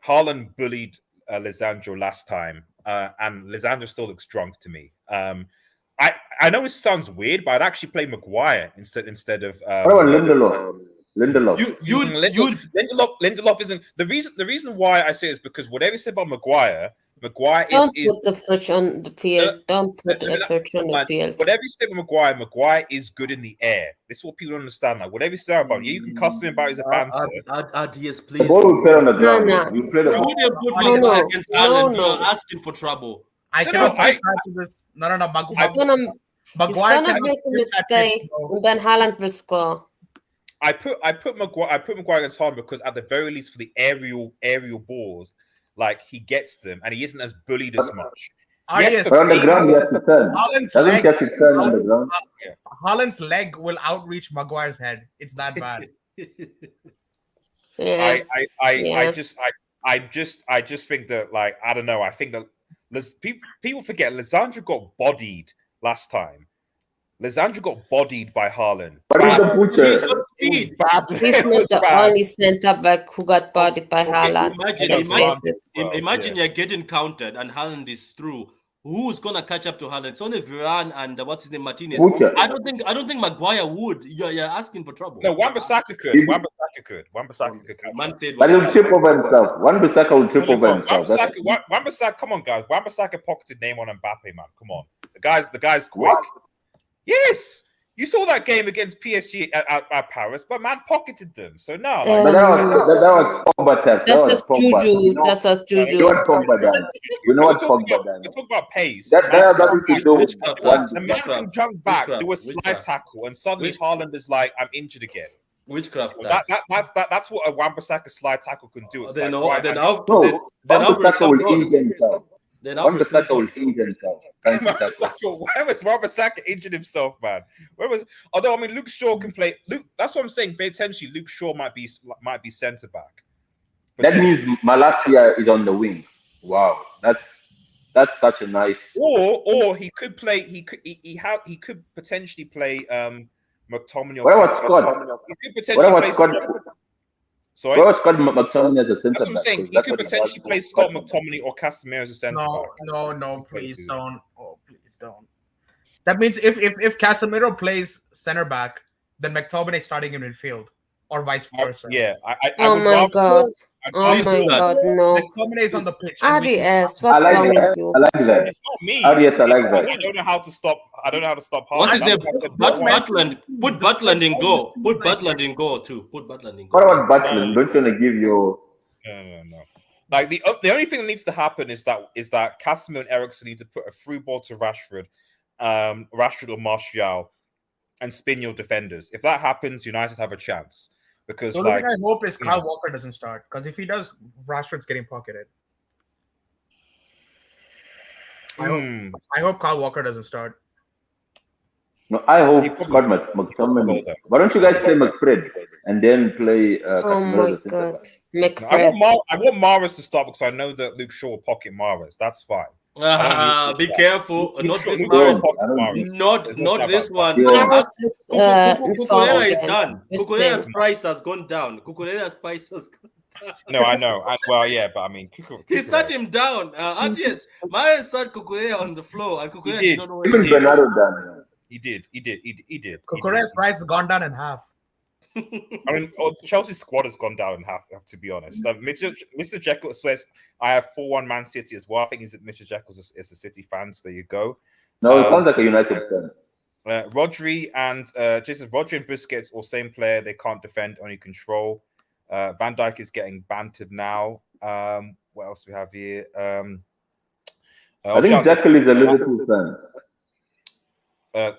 Haaland bullied Lisandro last time, and Lisandro still looks drunk to me. I know it sounds weird, but I'd actually play Maguire instead of. What about Lindelof? Lindelof. Lindelof isn't the reason why I say it is because whatever you said about Maguire Don't is put the fridge on the field. Don't put the fridge on the field. whatever you say about Maguire is good in the air. This is what people don't understand. Like whatever you say about him, you can cuss him about his banter. RDS, please. The ball will play on the ground. No. You play the You ball. wouldn't put Maguire against Haaland. No. You're asking for trouble. I cannot say to this. No. He's gonna make a mistake, and then Haaland will score. I put Maguire against Haaland because at the very least for the aerial balls, like he gets them and he isn't as bullied as much. Yes, but on the ground, he has to turn. Doesn't catch it turn on the ground. Haaland's leg will outreach Maguire's head. It's that bad. Yeah. I just think that, like, I don't know. I think that people forget Lisandro got bodied last time. Lisandro got bodied by Haaland. But he's a butcher. He's got speed. He's not the only centre back who got bodied by Haaland. Imagine you're getting countered and Haaland is through. Who's gonna catch up to Haaland? It's only Varane and what's his name, Martinez. Butcher. I don't think Maguire would. You're asking for trouble. No, Wan-Bissaka could. Wan-Bissaka could. But he'll trip over himself. Wan-Bissaka will trip over himself. Wan-Bissaka, come on, guys. Wan-Bissaka pocketed Neymar on Mbappe, man. Come on. The guy's quick. What? Yes. You saw that game against PSG at Paris, but man pocketed them. So no. But that was Pogba test. That's just Juju. That's just Juju. You know what Pogba done? You know what Pogba done? We talk about pace. That has nothing to do with the man can jump back, do a slide tackle, and suddenly Haaland is like, I'm injured again. Witchcraft. That's what a Wan-Bissaka slide tackle can do. It's then Wan-Bissaka will injure himself. Wan-Bissaka will injure himself. Where was Wan-Bissaka injured himself, man? Although I mean, Luke Shaw can play. That's what I'm saying. Potentially, Luke Shaw might be centre back. That means Malacia is on the wing. Wow, that's such a nice. Or he could play. He could potentially play McTominay. What about Scott? He could potentially play Scott. Sorry? Where was Scott McTominay as a centre back? That's what I'm saying. He could potentially play Scott McTominay or Casemiro as a centre back. No, please don't. Oh, please don't. That means if Casemiro plays centre back, then McTominay starting in midfield, or vice versa. Oh my god! No. McTominay is on the pitch. RDS, what's wrong with you? I like that. It's not me. RDS, I like that. I don't know how to stop. What's his name? Butland. Put Butland in goal. Put Butland in goal too. Put Butland in goal. What about Butland? Don't you want to give your? No. Like the only thing that needs to happen is that Casemiro and Eriksen need to put a through ball to Rashford or Martial, and spin your defenders. If that happens, United have a chance. Because the thing I hope is Kyle Walker doesn't start, because if he does, Rashford's getting pocketed. I hope Kyle Walker doesn't start. No, I hope Scott McTominay. Why don't you guys play McFred and then play? Oh my god, McFred! I want Mahrez to start because I know that Luke Shaw will pocket Mahrez. That's fine. Be careful. Not this Mahrez. Not this one. Cucurella is done. Cucurella's price has gone down. Cucurella's price has gone down. No, I know. But I mean, he sat him down. Yes, Mahrez sat Cucurella on the floor, and Cucurella did not know what Even Bernardo done. He did. Cucurella's price has gone down in half. I mean, Chelsea's squad has gone down in half, to be honest. Mr. Jekyll says, I have 4-1 Man City as well. I think Mr. Jekyll is a City fan, so there you go. No, it sounds like a United fan. Rodri and Busquets, all same player. They can't defend, only control. Van Dijk is getting bantered now. What else do we have here? I think Jekyll is a Liverpool fan.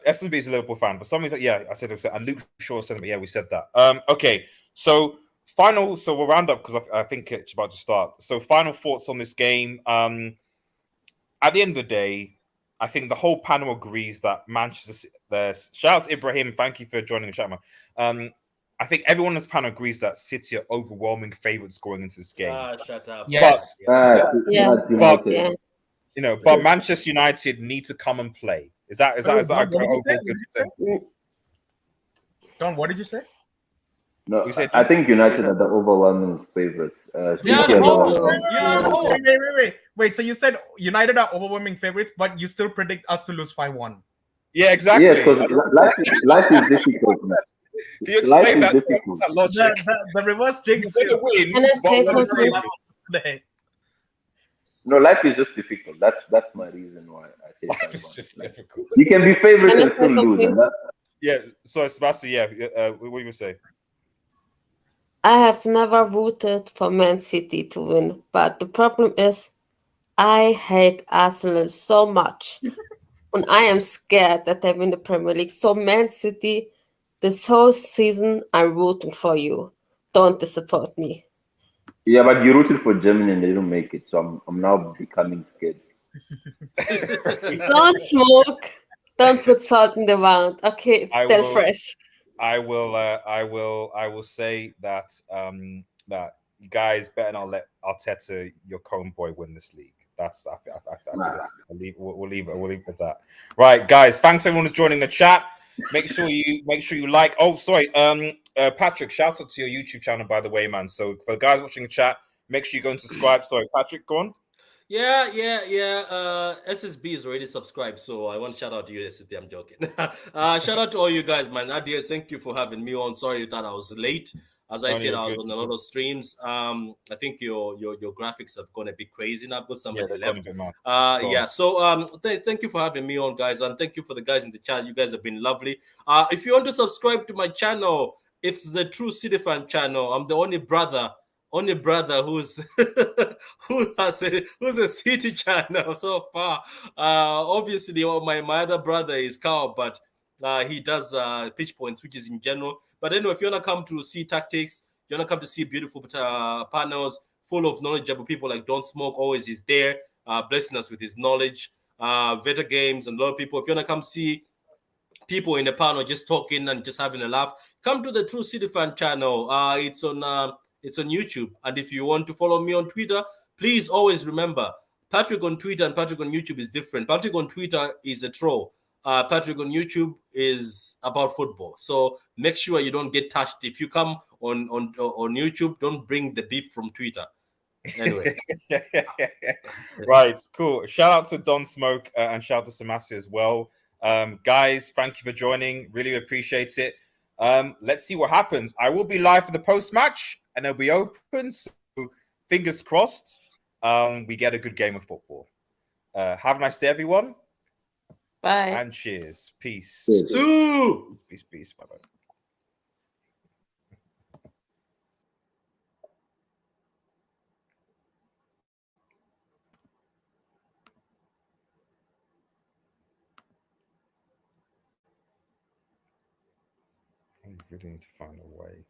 SB is a Liverpool fan, but some reason, I said it. And Luke Shaw said, we said that. Okay, so we'll round up because I think it's about to start. So final thoughts on this game. At the end of the day, I think the whole panel agrees that Manchester. Shout out to Ibrahim. Thank you for joining the chat, man. I think everyone on this panel agrees that City are overwhelming favourites going into this game. Shut up. Yes. But Manchester United need to come and play. Is that Don, okay to say? Don, what did you say? No, We said I think United are the overwhelming favorites. Yeah, City are the Wait. So you said United are overwhelming favorites, but you still predict us to lose 5-1. Yeah, exactly. Yeah, because life is difficult, man. Do you Life explain is that difficult. logic? The reverse jinx You're gonna is win, Can I but say we're gonna something? lose. today. No, life is just difficult. That's my reason why I say Life 5-1. is just Like, difficult. you can be favorites Can I and say still lose, something? and that, Yeah. So Sebastian, what you say? I have never rooted for Man City to win, but the problem is I hate Arsenal so much. And I am scared that they win the Premier League. So Man City, this whole season, I'm rooting for you. Don't disappoint me. yeah, but you rooted for Germany and they didn't make it, so I'm now becoming scared. Don't smoke. Don't put salt in the wound. Okay, it's still fresh. I will say that that you guys better not let Arteta, your current boy, win this league. That's we'll leave it at that. Right, guys. Thanks everyone for joining the chat. Make sure you like. Oh, sorry. Patrick, shout out to your YouTube channel, by the way, man. So for the guys watching the chat, make sure you go and subscribe. Sorry, Patrick, go on. Yeah. SSB is already subscribed, so I want to shout out to you, SSB. I'm joking. Shout out to all you guys, man. Adios, thank you for having me on. Sorry that I was late. As I said, I was on a lot of streams. I think your graphics have gone a bit crazy now. I've got somebody left. So thank you for having me on, guys, and thank you for the guys in the chat. You guys have been lovely. If you want to subscribe to my channel, it's the True City Fan channel. I'm the only brother who's who's a City channel so far. Obviously, my other brother is Carl, but he does pitch points, which is in general. But anyway, if you wanna come to see tactics, you wanna come to see beautiful panels full of knowledgeable people like Don't Smoke, always is there, blessing us with his knowledge. Veta Games and a lot of people. If you wanna come see people in the panel just talking and just having a laugh, come to the True City Fan channel. It's on YouTube. And if you want to follow me on Twitter, please always remember Patrick on Twitter and Patrick on YouTube is different. Patrick on Twitter is a troll. Patrick on YouTube is about football. So make sure you don't get touched. If you come on YouTube, don't bring the beef from Twitter. Anyway. Right, cool. Shout out to Don Smoke and shout out to Samasi as well. Guys, thank you for joining. Really appreciate it. Let's see what happens. I will be live for the post-match and it'll be open. So fingers crossed we get a good game of football. Have a nice day, everyone. Bye. And cheers. Peace. Peace. Bye-bye. I really need to find a way.